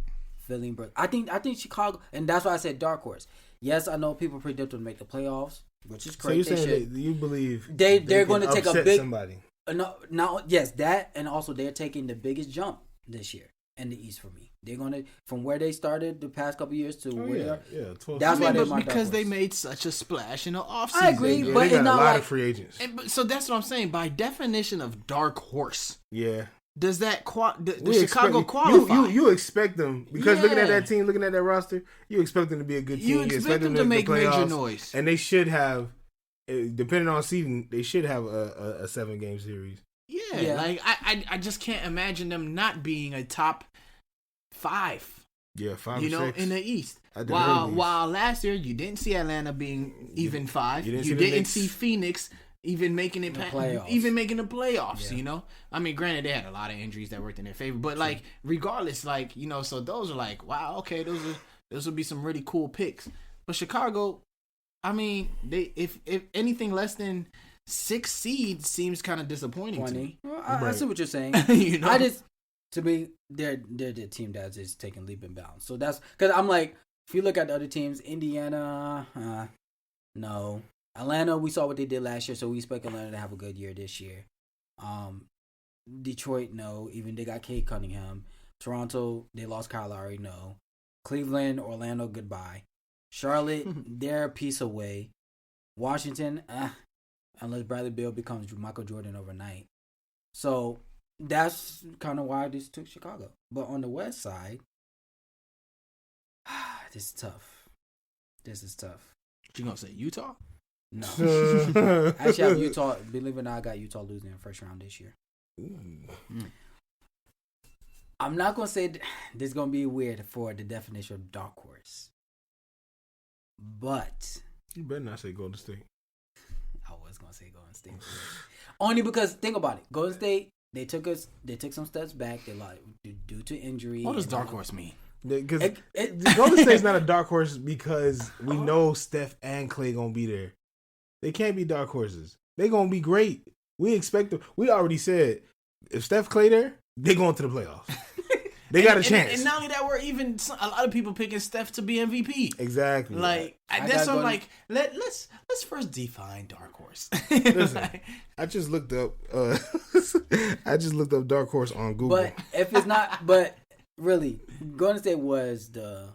Philly and Brooklyn. I think Chicago, and that's why I said dark horse. Yes, I know people predict them to make the playoffs, which is great.
So you're saying that you believe
they're going to take a big
somebody.
Yes, that, and also they're taking the biggest jump this year in the East for me. They're gonna from where they started the past couple years to where they are.
That's why they're because they made such a splash in the offseason.
I agree, but
they got
it's not
a lot
like
of free agents.
So that's what I'm saying. By definition of dark horse,
yeah.
Does that Chicago qualify?
You expect them because looking at that team, looking at that roster, you expect them to be a good team.
You expect them to make major noise,
and they should have. Depending on season, they should have a 7-game series.
Yeah, like I just can't imagine them not being a top 5.
Yeah, 5.
You know,
6.
in the East. While last year you didn't see Atlanta being even 5. You didn't see Phoenix even making it making the playoffs.
Yeah.
You know, I mean, granted they had a lot of injuries that worked in their favor, but like regardless, like you know, so those are like wow, okay, those would be some really cool picks. But Chicago. I mean, they if anything less than 6 seeds seems kind of disappointing
20.
to me.
Well, I see what you're saying.
You know,
to me, they're the team that's just taking leap and bounds. So that's because I'm like, if you look at the other teams, Indiana, no, Atlanta, we saw what they did last year, so we expect Atlanta to have a good year this year. Detroit, no, even they got Cade Cunningham. Toronto, they lost Kyle Lowry, no. Cleveland, Orlando, goodbye. Charlotte, they're a piece away. Washington, unless Bradley Beal becomes Michael Jordan overnight. So that's kind of why I just took Chicago. But on the West side, this is tough.
You gonna say Utah?
No. Actually, I have Utah. Believe it or not, I got Utah losing in the first round this year. I'm not gonna say this is gonna be weird for the definition of dark horse. But
you better not say Golden State.
I was gonna say Golden State, only because think about it. Golden State, they took some steps back. They like due to injury.
What does dark horse mean?
Because Golden State's not a dark horse because we know Steph and Clay gonna be there. They can't be dark horses. They gonna be great. We expect them. We already said if Steph Clay there, they going to the playoffs. They got a chance.
And not only that, we're even a lot of people picking Steph to be MVP.
Exactly.
Like that's what I'm like. Let's first define dark horse.
Listen, I just looked up. Dark horse on Google.
But if it's not, but really, Golden State was the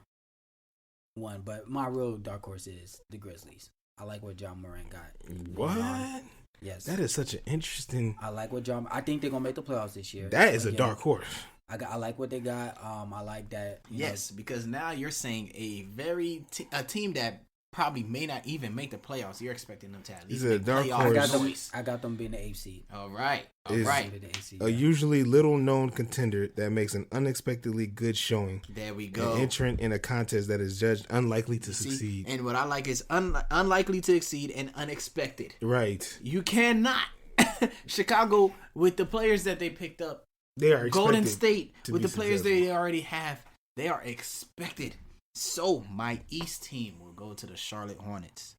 one. But my real dark horse is the Grizzlies. I like what John Morant got.
What?
Yes.
That is such an interesting.
I like what John. I think they're gonna make the playoffs this year.
That is a dark horse.
I like what they got. I like that.
Yes, because now you're saying a team that probably may not even make the playoffs. You're expecting them to at least make
dark
playoff
horse.
I got them being the 8th seed.
All right.
A usually little known contender that makes an unexpectedly good showing.
There we go.
An entrant in a contest that is judged unlikely to succeed.
And what I like is unlikely to exceed and unexpected.
Right.
You cannot. Chicago with the players that they picked up.
They are
Golden State with the players
successful.
they already have. They are expected. So my East team will go to the Charlotte Hornets.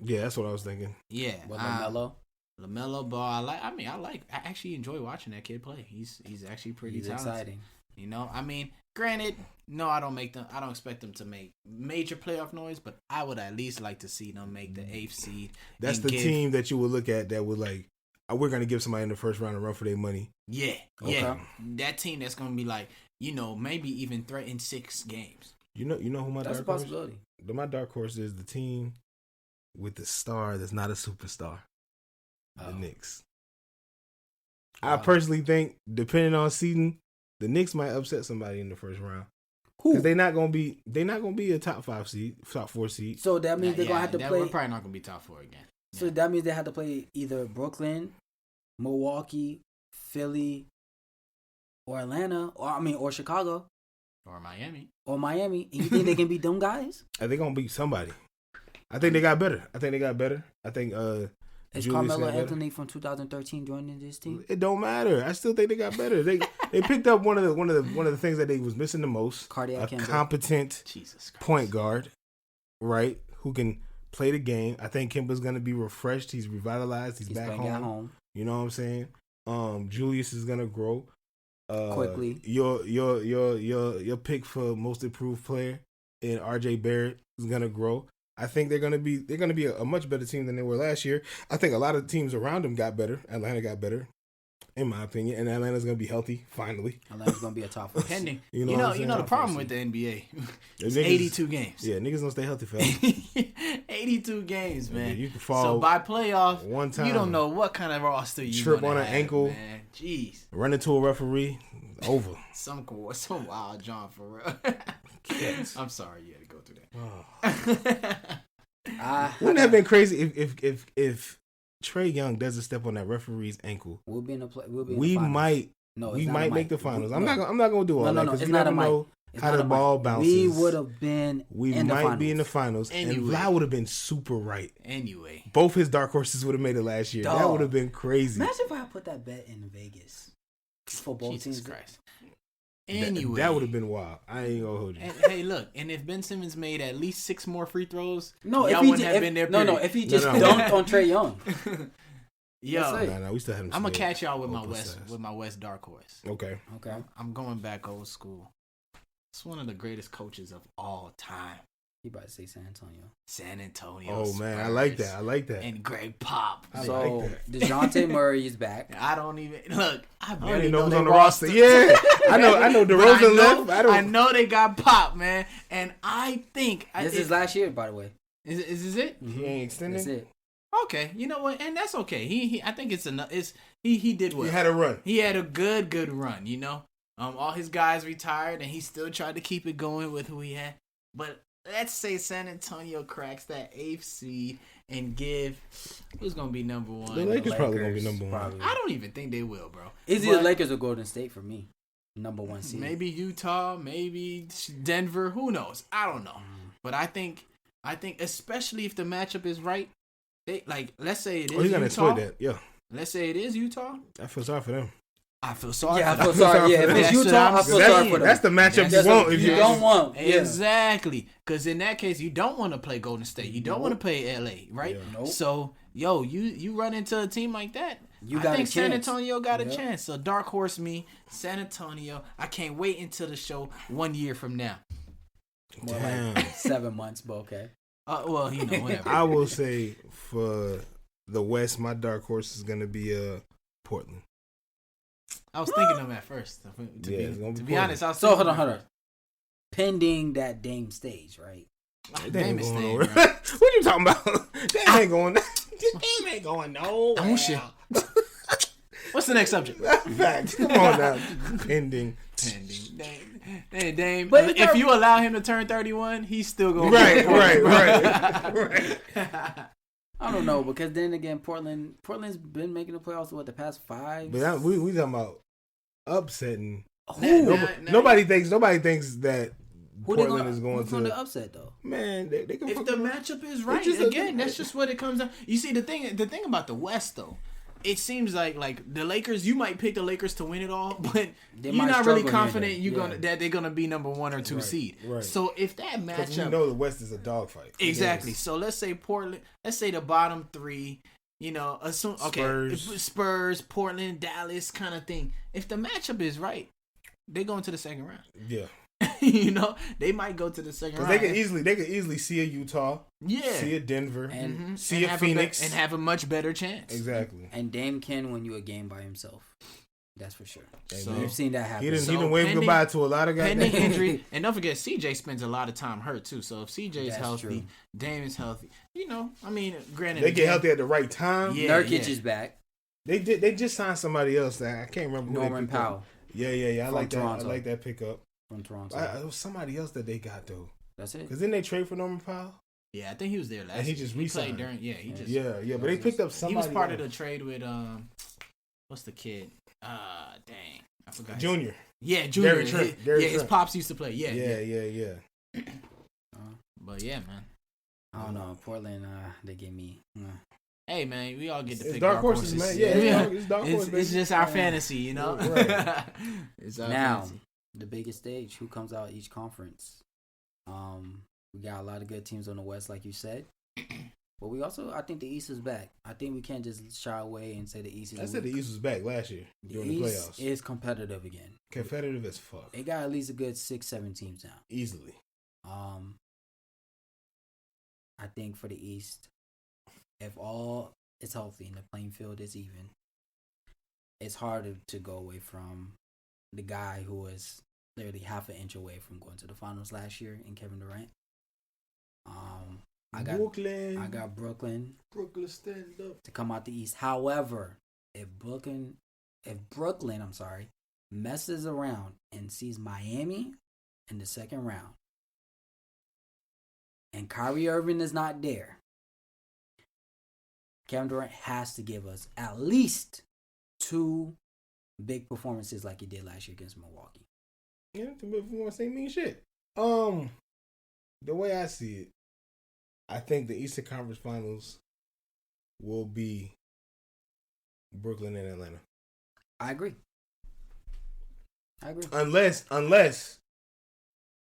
Yeah, that's what I was thinking.
Yeah,
with
LaMelo Ball. I actually enjoy watching that kid play. He's actually pretty talented.
Exciting.
You know, granted, no, I don't expect them to make major playoff noise, but I would at least like to see them make the 8th seed.
That's the team that you would look at that would like, we're going to give somebody in the first round a run for their money.
Yeah. That team that's going to be like, maybe even threaten 6 games.
You know who my
that's
dark
a possibility.
Horse? My dark horse is the team with the star that's not a superstar. The Knicks. I personally think, depending on seeding, the Knicks might upset somebody in the first round. Because they're not gonna be a top 4 seed.
So that means they're gonna have to play.
We're probably not gonna be top 4 again.
So that means they have to play either Brooklyn, Milwaukee, Philly, or Atlanta, or Chicago,
or Miami.
And you think they can beat them guys?
I think they're gonna beat somebody. I think they got better. I think
is Carmelo Anthony from 2013 joining this team?
It don't matter. I still think they got better. They picked up one of the things that they was missing the most.
Cardiac Campbell.
Competent point guard, right? Who can play the game. I think Kemba's gonna be refreshed. He's revitalized. He's back home. You know what I'm saying? Julius is gonna grow
quickly.
Your pick for most improved player in RJ Barrett is gonna grow. I think they're gonna be a much better team than they were last year. I think a lot of teams around them got better. Atlanta got better, in my opinion, and Atlanta's gonna be healthy finally.
Atlanta's gonna be a top 4.
Pending. You know the problem with the NBA. It's 82 games.
Yeah, niggas don't stay healthy forever.
82 games, man.
Yeah, you can fall.
So by playoff,
one time,
you don't know what kind of roster you
trip on an ankle,
man. Jeez.
Run into a referee, over.
Some wild John for real.
Yes.
I'm sorry you had to go through that.
Wouldn't that have been crazy if Trae Young doesn't step on that referee's ankle?
We'll be in the
we might make the finals. I'm not gonna do all that because we never know how the ball bounces.
We would have been.
We might be in the finals, anyway. And Vlad would have been super right.
Anyway,
both his dark horses would have made it last year. Dog. That would have been crazy.
Imagine if I put that bet in Vegas for both
Jesus
teams.
Christ. Anyway,
that would have been wild. I ain't gonna hold you.
And, hey, look, and if Ben Simmons made at least 6 more free throws,
y'all
wouldn't have been there.
If he just dunked on Trae Young.
No, we still have him.
I'm gonna catch y'all with my West dark horse.
Okay.
I'm going back old school. It's one of the greatest coaches of all time.
You about to say San Antonio?
San Antonio.
Oh
Spurs.
man, I like that.
And Greg Pop.
So DeJounte Murray is back.
I don't even look. I
don't even know who's on the roster. Yeah, I know DeRozan left.
I know they got Pop, man, and I think
this is last year, by the way.
Is this it?
He ain't extending.
That's it.
Okay, you know what, and that's okay. He I think it's enough. He did well.
He had a run.
He had a good run. You know, all his guys retired, and he still tried to keep it going with who he had, but. Let's say San Antonio cracks that 8th seed and give who's gonna be number 1?
The Lakers probably gonna be number 1.
Probably.
I don't even think they will, bro.
Is it the Lakers or Golden State for me? Number 1 seed.
Maybe Utah, maybe Denver. Who knows? I don't know. But I think especially if the matchup is right, let's say it is
He's gonna
Utah.
exploit that. Yeah.
Let's say it is Utah.
I feel sorry for them.
I feel sorry.
Yeah, I
for
feel
them.
sorry. Yeah, if it's
That's what
Utah,
I'm
I feel
saying.
sorry for them.
That's the matchup
That's
you want
what
if
you
you
don't want. Yeah.
Exactly. Because in that case, you don't want to play Golden State. You don't want to play LA, right?
Yeah.
Nope.
So, you run into a team like that.
You
I
got
think
a
San
chance.
Antonio got a
Yep.
chance. So dark horse me, San Antonio. I can't wait until the show 1 year from now.
More
Damn.
like 7 months, but okay.
Well, whatever.
I will say for the West, my dark horse is gonna be Portland.
I was thinking of at first.
It's gonna be
To be
Portland.
honest, I was
So
thinking
hold on.
of
Pending that Dame stage, right?
first.
They
Damn
ain't
it,
going
Stan,
nowhere.
bro.
What you talking about? Dame ain't going. Dame ain't going nowhere.
Oh, shit. What's the next subject?
Fact. Come on now. Pending.
Dame.
But
If you allow him to turn 31, he's still going.
Right.
I don't know, because then again, Portland's been making the playoffs the past 5.
But we talking about upsetting.
Nah,
Nobody thinks that
Who they
Portland is going
who's going
to
to upset though?
Man, they can
If
fuck
the
around.
matchup is right,
just-
again, that's just what it comes down. You see, the thing about the West though, it seems like the Lakers. You might pick the Lakers to win it all, but you're
might
not really
struggle
confident
here,
that they're gonna be number 1 or 2 seed.
right.
So if that
Because we
matchup,
know the West is a dogfight.
exactly.
It is.
So let's say Portland. Let's say the bottom 3. Assume Spurs, Portland, Dallas, kind of thing. If the matchup is right, they go into the second round.
Yeah.
They might go to the second
Because
round.
they could easily see a Utah, see a Denver,
And
see a Phoenix,
and have a much better chance.
exactly.
And Dame can win you a game by himself. That's for sure.
So,
We've seen that happen.
He
So
didn't wave
pending-
goodbye to a lot of guys.
Pending injury, and don't forget, CJ spends a lot of time hurt too. So if CJ is
That's
healthy,
true.
Dame is healthy. Granted,
They get healthy at the right time.
Yeah.
Nurkic is back.
They just signed somebody else that I can't remember. who they
Norman
picked up.
Powell
Yeah. I
From
like
Toronto.
that. I like that pickup.
from Toronto.
It was somebody else that they got though.
That's it.
Because didn't they trade for Norman Powell?
Yeah, I think he was there last.
And he
year.
just
played
re-signed.
during. Yeah, he just.
Yeah. But they picked up
He
somebody.
was part of
else.
the trade with what's the kid? Dang, I forgot.
Junior.
Yeah, Junior.
Gary Trent. Gary
His
Trent.
pops used to play. Yeah. But yeah, man.
I don't know. Portland, they give me.
Hey, man, we all get to
It's
pick
dark horses, man. Yeah, it's dark horses.
It's just our
Yeah.
fantasy, you know.
Right.
It's our
Now,
fantasy.
the biggest stage. Who comes out each conference? We got a lot of good teams on the West, like you said. But we also, I think the East is back. I think we can't just shy away and say the East is.
I said the East was back last year during the
East
playoffs.
is competitive again.
Competitive as fuck.
They got at least a good 6-7 teams now.
Easily.
I think for the East, if all is healthy and the playing field is even, it's harder to go away from the guy who was literally half an inch away from going to the finals last year in Kevin Durant. I got Brooklyn
Brooklyn stand up.
to come out the East. However, if Brooklyn, messes around and sees Miami in the second round, and Kyrie Irving is not there, Kevin Durant has to give us at least 2 big performances like he did last year against Milwaukee.
Yeah, if we want to say mean shit. The way I see it, I think the Eastern Conference Finals will be Brooklyn and Atlanta.
I agree.
Unless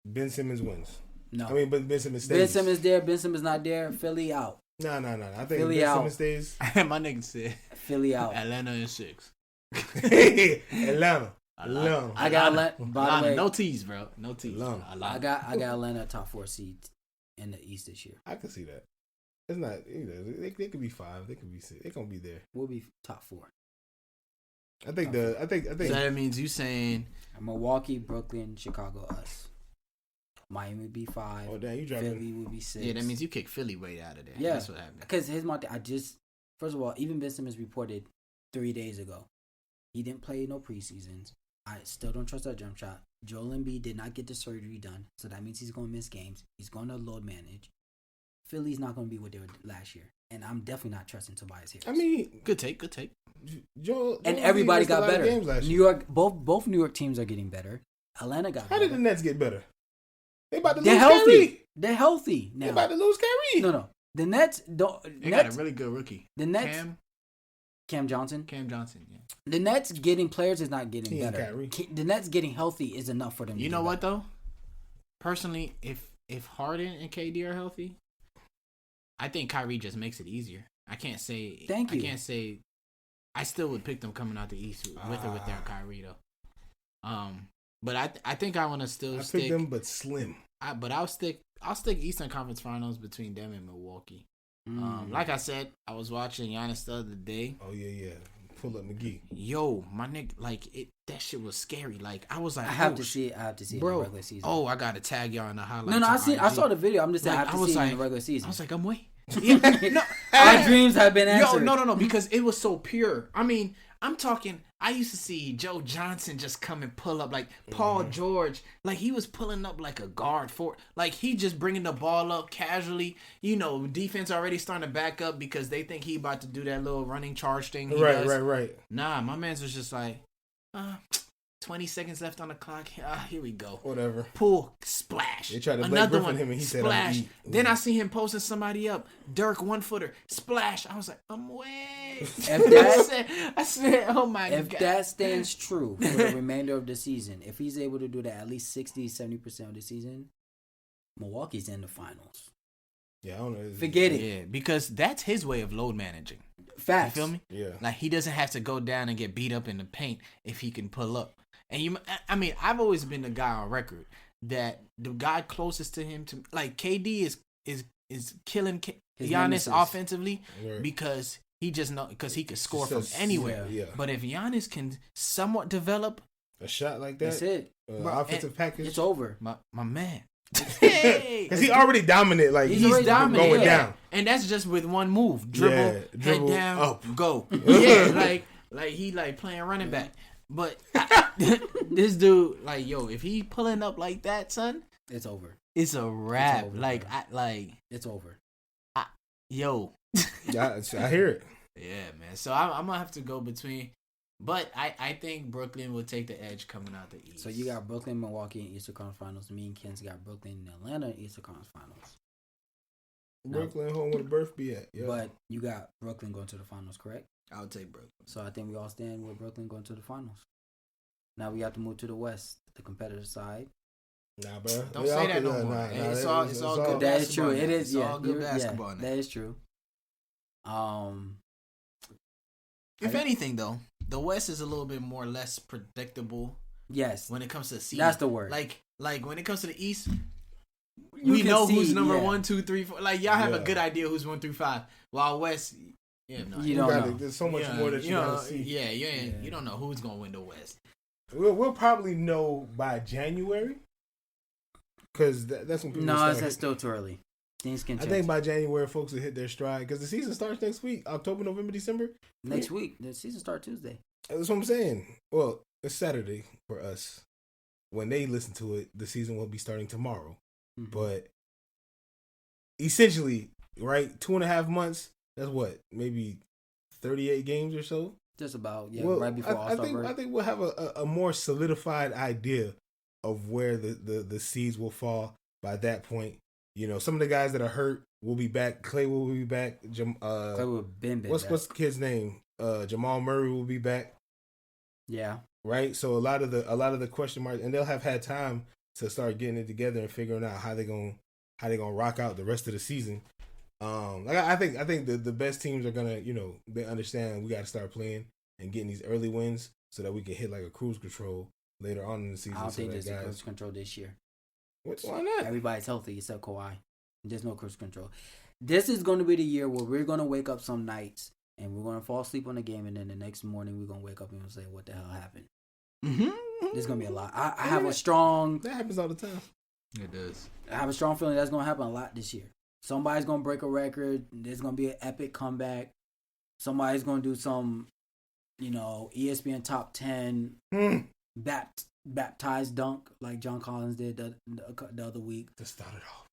Ben Simmons wins.
No.
I mean, but Ben Simmons stays.
Ben Simmons there, Ben Simmons not there, Philly out.
No. I think
Philly
Ben
out.
Simmons stays.
My nigga said
Philly out.
Atlanta in 6.
Atlanta.
I got Atlanta. By the way,
No tease, bro. No tease.
Atlanta.
I got Atlanta top 4 seed in the East this year.
I can see that. It's not. They could be 5. They could be 6. They're gonna be there.
We'll be top 4.
I think.
So that means you saying
Milwaukee, Brooklyn, Chicago, us. Miami would be 5.
Oh damn, you dropping.
Philly would be 6.
yeah, that means you kick Philly way out of there.
Yeah.
That's what happened.
Because here's my thing. First of all, even Ben Simmons reported 3 days ago, he didn't play no preseasons. I still don't trust that jump shot. Joel Embiid did not get the surgery done, so that means he's going to miss games. He's going to load manage. Philly's not going to be what they were last year, and I'm definitely not trusting Tobias Harris.
I mean,
Good take.
Joel
and everybody
missed a
got
lot of
better.
games last
New
year.
York, both New York teams are getting better. Atlanta got
How
better.
did the Nets get better? They about to
They're
lose
healthy.
Kyrie.
They're healthy now.
They about to lose Kyrie.
No. The Nets don't.
They got a really good rookie.
The Nets.
Cam.
Cam Johnson.
Yeah.
The Nets getting players is not getting
He ain't
better.
Kyrie.
The Nets getting healthy is enough for them.
You know what though? Personally, if Harden and KD are healthy, I think Kyrie just makes it easier. I can't say.
Thank you.
I can't say. I still would pick them coming out the East with or without Kyrie though. But I think I want to still stick.
Pick them, but slim.
But I'll stick Eastern Conference Finals between them and Milwaukee. Like I said, I was watching Giannis the other day.
Oh yeah. Pull up McGee.
Yo, my nigga, like that shit was scary. Like I was like,
I have to see it
bro.
In the regular season.
Oh, I gotta tag y'all in the highlights.
No, I saw the video. I'm just saying
like,
I have to see it in the regular season.
I was like, I'm waiting.
No, my dreams have been answered.
Yo, no, because it was so pure. I mean, I'm talking. I used to see Joe Johnson just come and pull up, like Paul George, like he was pulling up like a guard for, like he just bringing the ball up casually. You know, defense already starting to back up because they think he about to do that little running charge thing.
Right.
Nah, my man's was just like, 20 seconds left on the clock. Here we go.
Whatever.
Pull, splash.
They tried to
another
Blake
one.
Griffin him and he
splash.
said,
Then I see him posting somebody up. Dirk 1-footer. Splash. I was like, I'm way. I said, oh my God.
If that stands true for the remainder of the season, if he's able to do that at least 60-70% of the season, Milwaukee's in the finals.
Yeah, I don't know.
Forget it.
Yeah, because that's his way of load managing.
Facts.
You feel me?
Yeah.
Like he doesn't have to go down and get beat up in the paint if he can pull up. And I've always been the guy on record that the guy closest to him to like KD is killing Giannis offensively because he just know because he could score from anywhere.
Yeah.
But if Giannis can somewhat develop
a shot like that,
that's it.
Offensive package,
it's over.
My man.
Because he already dominant. Like he's dominant, going down,
and that's just with one move: dribble head down,
up,
go. Yeah, like he like playing running back. But this dude, like, yo, if he pulling up like that, son,
it's over.
It's a wrap.
It's over, it's over.
Yo,
I hear it.
Yeah, man. So I'm gonna have to go between. But I think Brooklyn will take the edge coming out the East.
So you got Brooklyn, Milwaukee in Eastern Conference Finals. Me and Ken's got Brooklyn and Atlanta in Eastern Conference Finals.
Brooklyn, home where the birth be at. Yeah.
But you got Brooklyn going to the finals, correct?
I would take Brooklyn.
So I think we all stand with Brooklyn going to the finals. Now we have to move to the West, the competitive side.
Nah, bro.
Don't say that no more. It's all good.
That is true. It is.
It's all good basketball.
Yeah, that is true.
If anything, though, the West is a little bit more less predictable.
Yes.
When it comes to the season.
That's the word.
Like when it comes to the East, we know who's number 1, 2, 3, 4. Like y'all have a good idea who's 1 through 5. While West, you don't know.
There's so much more that you gotta see.
Yeah, you don't know who's gonna win the West.
We'll probably know by January, because that's when people.
No, that's still too early. Things can change.
I think by January, folks will hit their stride because the season starts next week, October, November, December.
Next week, the season starts Tuesday.
That's what I'm saying. Well, it's Saturday for us. When they listen to it, the season will be starting tomorrow. Mm-hmm. But essentially, right, 2.5 months. That's what, maybe 38 games or so?
Just about, yeah, well, right before All-Star break.
I think we'll have a more solidified idea of where the seeds will fall by that point. You know, some of the guys that are hurt will be back. Clay will be back.
Clay will have been back.
What's the kid's name? Jamal Murray will be back.
Yeah. Right?
So a lot of the question marks, and they'll have had time to start getting it together and figuring out how they're gonna rock out the rest of the season. I think the best teams are gonna, they understand we got to start playing and getting these early wins so that we can hit like a cruise control later on in the season.
I don't think there's a cruise control this year.
Why not?
Everybody's healthy except Kawhi. There's no cruise control. This is going to be the year where we're going to wake up some nights and we're going to fall asleep on the game, and then the next morning we're going to wake up and say, "What the hell happened?" Mm-hmm. There's going to be a lot. I have a strong.
That happens all the time.
It does.
I have a strong feeling that's going to happen a lot this year. Somebody's going to break a record. There's going to be an epic comeback. Somebody's going to do some, ESPN top 10 baptized dunk like John Collins did the other week.
To start it off.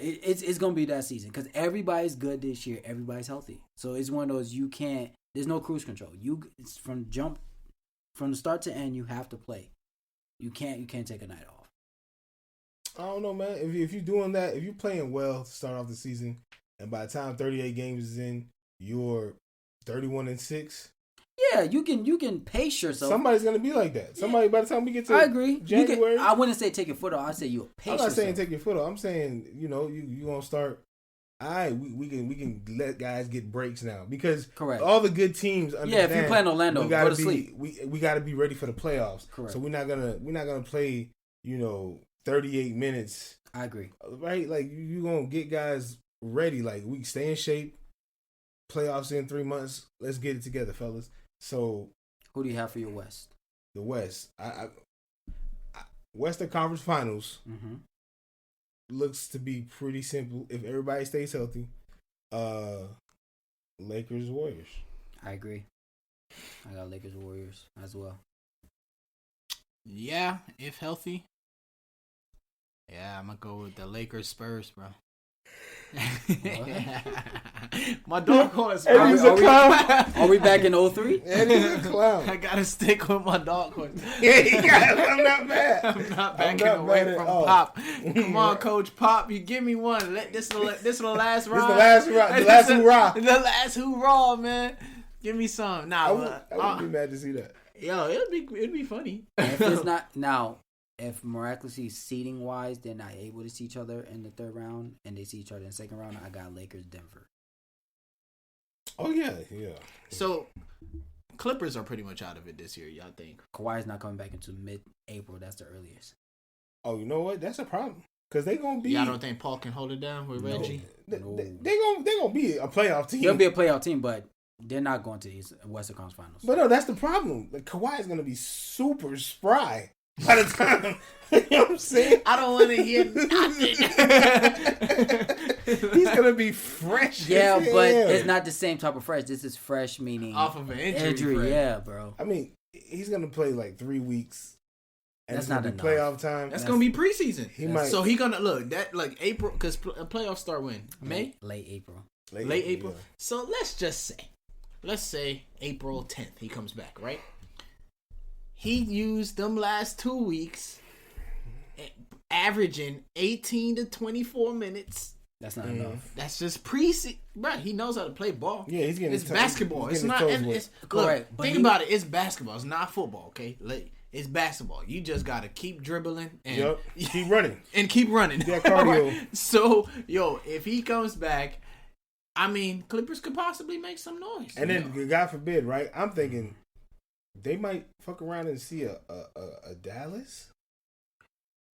It's going to be that season because everybody's good this year. Everybody's healthy. So it's one of those there's no cruise control. It's from the start to end, you have to play. You can't take a night off.
I don't know, man. If you're doing that, if you're playing well to start off the season, and by the time 38 games is in, you're 31-6.
Yeah, you can pace yourself.
Somebody's gonna be like that. Somebody by the time we get to
I agree.
January,
I wouldn't say take your foot off. I say you pace yourself.
I'm not saying take your foot off. I'm saying you gonna start. All right, we can let guys get breaks now because
correct.
All the good teams understand.
Yeah, if you play in Orlando, go to sleep.
We got to be ready for the playoffs.
Correct.
So we're not gonna play 38 minutes.
I agree.
Right, like you gonna get guys ready. Like we stay in shape. Playoffs in 3 months. Let's get it together, fellas. So
who do you have for your West?
The West, Western Conference Finals.
Mm-hmm.
Looks to be pretty simple if everybody stays healthy. Lakers, Warriors.
I agree. I got Lakers, Warriors as well.
Yeah, if healthy. Yeah, I'm gonna go with the Lakers, Spurs, bro. My dark horse.
Are we back in 03?
Eddie's a clown.
I gotta stick with my dark horse.
I'm not mad.
I'm not backing away from Pop. Come on, Coach Pop, you give me one. This the last ride.
This the last hoorah.
The last hoorah, man. Give me some. Nah,
I wouldn't be mad to see that.
Yo, it'd be funny.
If it's not now. If miraculously seeding wise they're not able to see each other in the third round and they see each other in the second round, I got Lakers, Denver.
Oh yeah.
So Clippers are pretty much out of it this year, y'all think?
Kawhi's not coming back until mid-April. That's the earliest.
Oh, you know what? That's a problem because they gonna be.
Y'all don't think Paul can hold it down with Reggie?
They gonna be a playoff team.
They'll be a playoff team, but they're not going to the Western Conference Finals.
But no, that's the problem. Like Kawhi is gonna be super spry. By the time, you know what I'm saying?
I don't want to hear nothing.
He's going to be fresh.
Yeah, but it's not the same type of fresh. This is fresh meaning
off of an injury.
Yeah, bro.
I mean, he's going to play like 3 weeks. And
that's not enough.
Playoff time.
That's going to be preseason.
He might.
So he going to look that like April because playoffs start when? May?
Late April.
Late April.
Yeah.
So let's say April 10th he comes back, right? He used them last 2 weeks, averaging 18 to 24 minutes.
That's not enough.
That's just preseason. Bro, he knows how to play ball.
Yeah, he's getting.
It's basketball. It's not.
Correct.
Think about it. It's basketball. It's not football. Okay, like it's basketball. You just gotta keep dribbling and
keep running
and keep running.
That cardio.
So, if he comes back, I mean, Clippers could possibly make some noise.
And then, God forbid, right? I'm thinking. They might fuck around and see a Dallas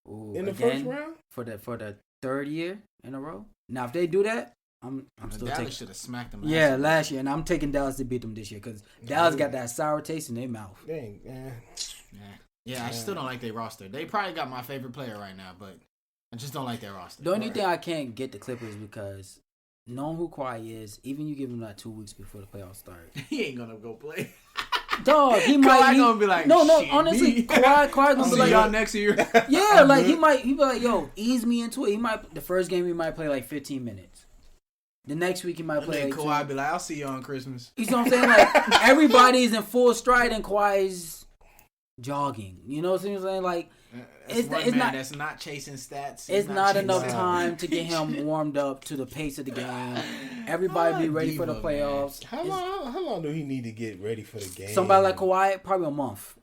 in the first round
for the third year in a row. Now, if they do that, I'm still
Dallas
taking.
should have smacked them.
Last year, and I'm taking Dallas to beat them this year because Dallas got that sour taste in their mouth.
Dang,
I still don't like their roster. They probably got my favorite player right now, but I just don't like their roster.
The only thing I can't get the Clippers because knowing who Kawhi is, even you give him like 2 weeks before the playoffs start,
he ain't gonna go play.
Dog, he might
gonna be like,
no. Honestly, Kawhi gonna be like,
y'all next year.
Yeah, like he be like, yo, ease me into it. He might the first game he might play like 15 minutes. The next week he might play.
And then Kawhi be like, I'll see you on Christmas.
You know what I'm saying? Like everybody's in full stride and Kawhi's jogging. You know what I'm saying? Like
it's not that's not chasing stats.
It's not enough time to get him warmed up to the pace of the game. Everybody be ready for the playoffs.
How long do he need to get ready for the game?
Somebody like Kawhi, probably a month.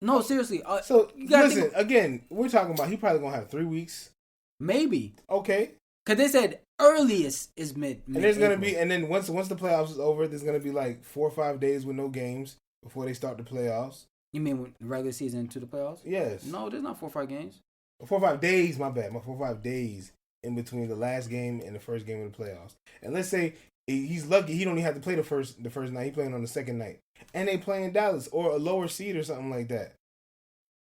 No, seriously.
So listen, again, we're talking about he probably gonna have 3 weeks.
Maybe.
Okay.
Because they said earliest is mid.
And there's gonna be, and then once the playoffs is over, there's gonna be like 4 or 5 days with no games before they start the playoffs.
You mean regular season to the playoffs?
Yes.
No, there's not 4 or 5 games.
4 or 5 days. My bad. 4 or 5 days in between the last game and the first game of the playoffs. And let's say he's lucky he don't even have to play the first night. He playing on the second night, and they play in Dallas or a lower seed or something like that.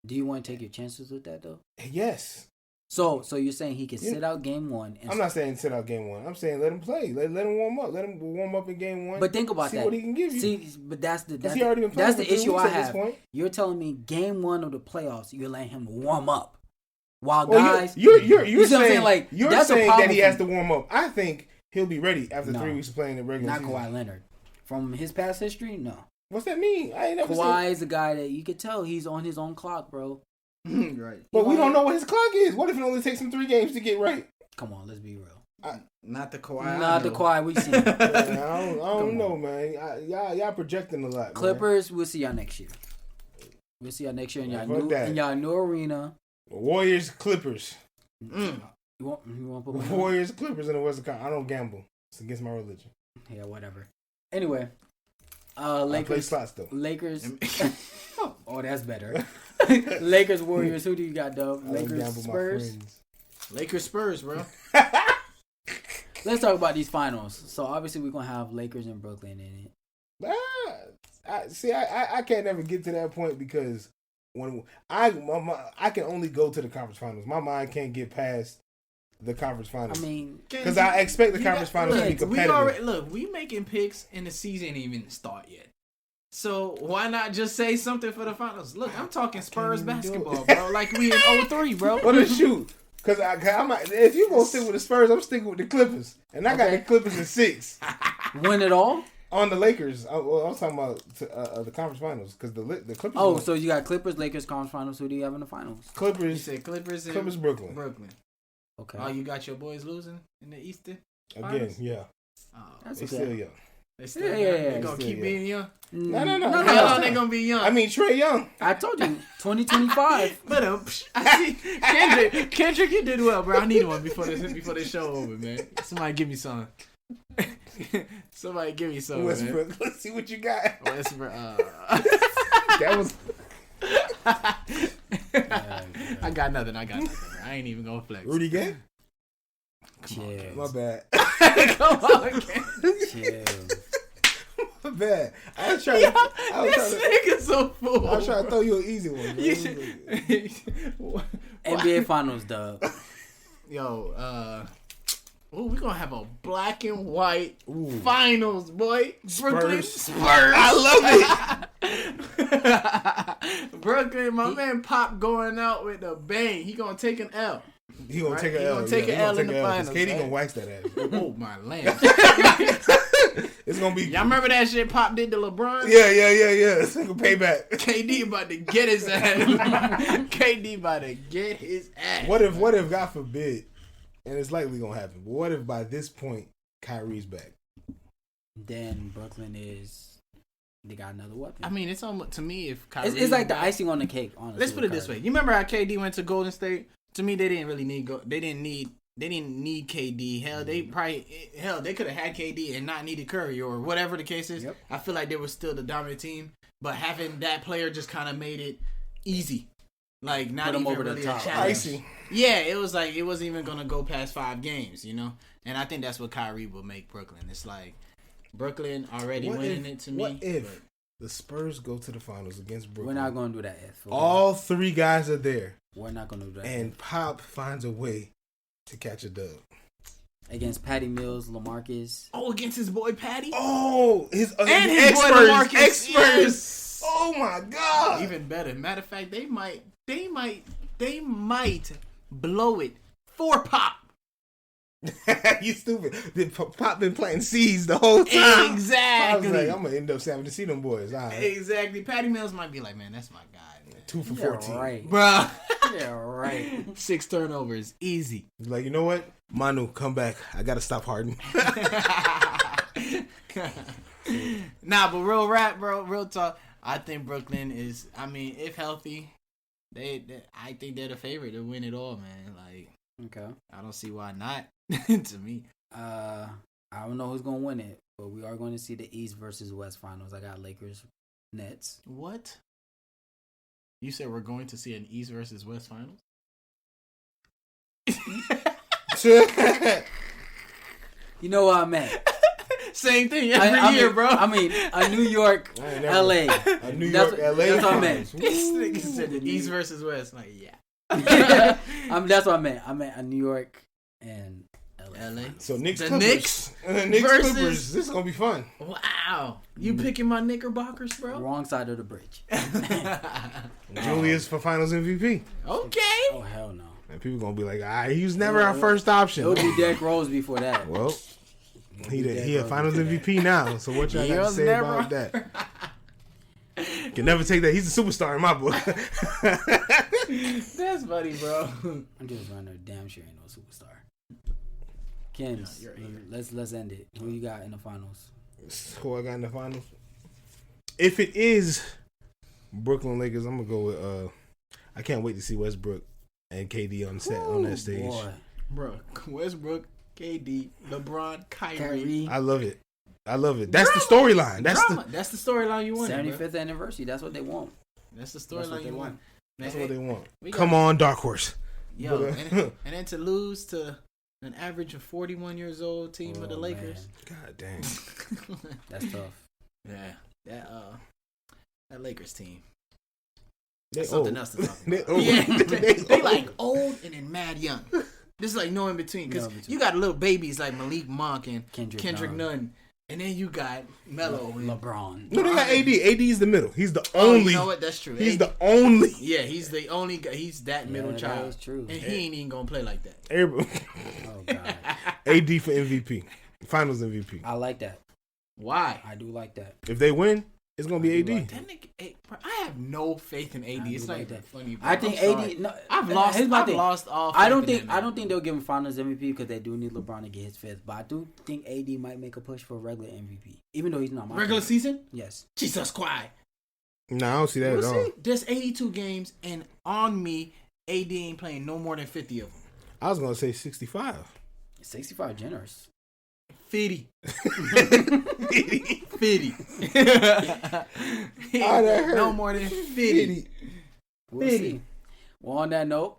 Do you want to take your chances with that though?
Yes.
So you're saying he can sit out game 1?
I'm not saying sit out game 1. I'm saying let him play. Let him warm up. Let him warm up in game 1.
But think about
see
that.
what he can give you.
See, but that's the
issue
I have. You're telling me game 1 of the playoffs, you're letting him warm up, while guys.
You're
saying like
you're
that's
saying
a problem
that he has to warm up. I think he'll be ready after 3 weeks of playing the regular season.
Not Kawhi Leonard. From his past history, no.
What's that mean? I ain't never
Kawhi is a guy that you could tell he's on his own clock, bro.
Right.
But we don't know what his clock is. What if it only takes him 3 games to get right?
Come on, let's be real.
Not the Kawhi.
Not the Kawhi we see.
I don't know, man. Y'all projecting a lot.
Clippers, we'll see y'all next year. We'll see y'all next year in y'all new arena.
Warriors, Clippers.
You want to put
Warriors, Clippers in the Western Conference. I don't gamble. It's against my religion.
Yeah, whatever. Anyway, Lakers.
I play slots though.
Lakers. Oh, that's better. Lakers, Warriors. Who do you got, Dub? Lakers, Spurs.
Lakers, Spurs, bro.
Let's talk about these finals. So obviously we're gonna have Lakers and Brooklyn in it.
I can't never get to that point because when I can only go to the conference finals. My mind can't get past the conference finals.
I mean,
because I expect the conference finals to be competitive.
We making picks and the season ain't even start yet. So why not just say something for the finals? Look, I'm talking Spurs basketball, bro. Like we in 03, bro.
What a shoot. Because if you gonna stick with the Spurs, I'm sticking with the Clippers, and I got the Clippers in 6.
Win it all
on the Lakers. I was talking about the conference finals because the Clippers.
Oh, so you got Clippers, Lakers conference finals. Who do you have in the finals?
Clippers.
You said Clippers,
Brooklyn.
Okay.
Oh, you got your boys losing in the Eastern
finals? Again, yeah.
Oh,
that's they still young.
They still young. They gonna keep being young.
No.
How long they gonna be young?
I mean, Trae Young.
I told you, 2025.
But I see Kendrick, you did well, bro. I need one before this show over, man. Somebody give me some. Somebody give me some.
Westbrook,
man.
Let's see what you got.
Westbrook.
That was.
I got nothing. Bro. I ain't even gonna flex.
Rudy Gay?
Come on,
my bad.
Come on,
Chill.
My bad. I was
trying nigga's so fool.
I was trying to throw you an easy one.
NBA Finals, Dub.
Yo, we gonna have a black and white finals, boy. Brooklyn Spurs.
I love
it. Brooklyn, my man Pop going out with a bang. He gonna take an L.
He gonna take an L.
He gonna take an L in the finals.
KD gonna wax that ass.
Oh my land.
It's gonna be.
Y'all remember that shit Pop did to LeBron?
Yeah. It's gonna pay back.
KD about to get his ass. KD about to get his ass.
What if God forbid, and it's likely gonna happen, but what if by this point Kyrie's back?
Then Brooklyn they got another weapon.
I mean, it's almost, to me, if Kyrie,
it's like the icing on the cake. Honestly,
let's put it this way. You remember how KD went to Golden State? To me, they didn't really need. They didn't need KD. Hell, they could have had KD and not needed Curry or whatever the case is. Yep. I feel like they were still the dominant team, but having that player just kind of made it easy. Like not even over really the top. A challenge.
Icy.
Yeah, it was like it wasn't even gonna go past 5 games, you know. And I think that's what Kyrie will make Brooklyn. It's like Brooklyn already winning it to me.
What if the Spurs go to the finals against Brooklyn?
We're not gonna do that.
All 3 guys are there.
We're not gonna do that.
And Pop finds a way to catch a dub
against Patty Mills, LaMarcus.
Oh, against his boy Patty.
Oh, his
boy LaMarcus.
Experts. Oh my God.
Even better. Matter of fact, they might blow it for Pop.
You stupid. Pop been planting seeds the whole time.
Exactly.
I was like, I'm gonna end up having to see them boys. All right.
Exactly. Patty Mills might be like, man, that's my guy. Man.
2 for 14.
Right.
Bruh.
Yeah, right.
6 turnovers. Easy.
He's like, you know what? Manu, come back. I gotta stop Harden.
Nah, but real rap, bro. Real talk. I think Brooklyn is, I mean, if healthy, I think they're the favorite to win it all, man. Like,
okay.
I don't see why not. To me.
I don't know who's gonna win it, but we are going to see the East versus West finals. I got Lakers, Nets.
What? You said we're going to see an East versus West finals?
You know what I meant.
Same thing every year, bro.
I mean, a New York, LA.
A New York, LA.
That's what I meant.
This nigga said East versus West. Like, yeah.
That's what I meant. I meant a New York and LA.
So Knicks
versus
Clippers. This is gonna be fun.
Wow. You picking my Knickerbockers, bro?
Wrong side of the bridge.
Julius for Finals MVP.
Okay.
Oh hell no.
And people gonna be like, he was never our first option.
It'll be Derrick Rose before that.
Well, he a Finals MVP now. So what y'all got to say about that? Can never take that. He's a superstar in my book.
That's funny, bro.
I'm just running a damn sure ain't no superstar. Kens,
Yeah,
let's end it. Who you got in the finals?
Who I got in the finals? If it is Brooklyn Lakers, I'm gonna go with. I can't wait to see Westbrook and KD on set on that stage.
Boy.
Bro, Westbrook, KD, LeBron, Kyrie.
I love it. That's the storyline.
That's the storyline you want.
75th anniversary. That's what they want.
That's the storyline you want.
That's what they want. Come on, Dark Horse.
Yo, and then to lose to an average of 41 years old team of the Lakers.
Man. God dang.
That's tough.
Yeah, that Lakers team.
That's
something else to talk about. They like old and then mad young. This is like no in between because you got little babies like Malik Monk and Kendrick Nunn. And then you got Melo and
LeBron.
No, they got AD. AD is the middle. He's the only.
You know what? That's true.
He's the only.
Yeah, he's the only guy. He's that middle child.
That's true.
And he ain't even gonna play like that.
Oh
God.
AD for MVP, Finals MVP.
I like that.
Why?
I do like that.
If they win, it's gonna be AD.
I have no faith in AD. It's like that funny. Bro.
I think AD. No,
I've lost all.
I don't think they'll give him Finals MVP because they do need LeBron to get his fifth. But I do think AD might make a push for regular MVP, even though he's not my
regular season.
Yes.
Jesus Christ.
No, I don't see that at all.
There's 82 games, and on me, AD ain't playing no more than 50 of them.
I was gonna say 65.
65 generous.
50. 50. No more than 50.
We'll see. Well, on that note,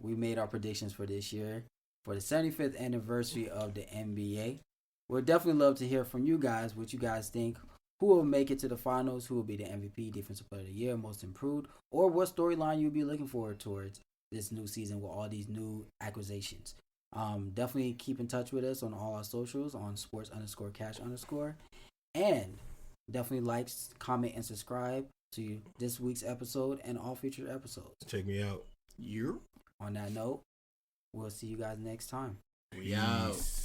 we made our predictions for this year for the 75th anniversary of the NBA. We'd definitely love to hear from you guys what you guys think. Who will make it to the finals? Who will be the MVP, Defensive Player of the Year, Most Improved? Or what storyline you'll be looking forward towards this new season with all these new acquisitions? Definitely keep in touch with us on all our socials on sports_cash_. And definitely like, comment, and subscribe to this week's episode and all future episodes.
Check me out.
You.
On that note, we'll see you guys next time.
Peace.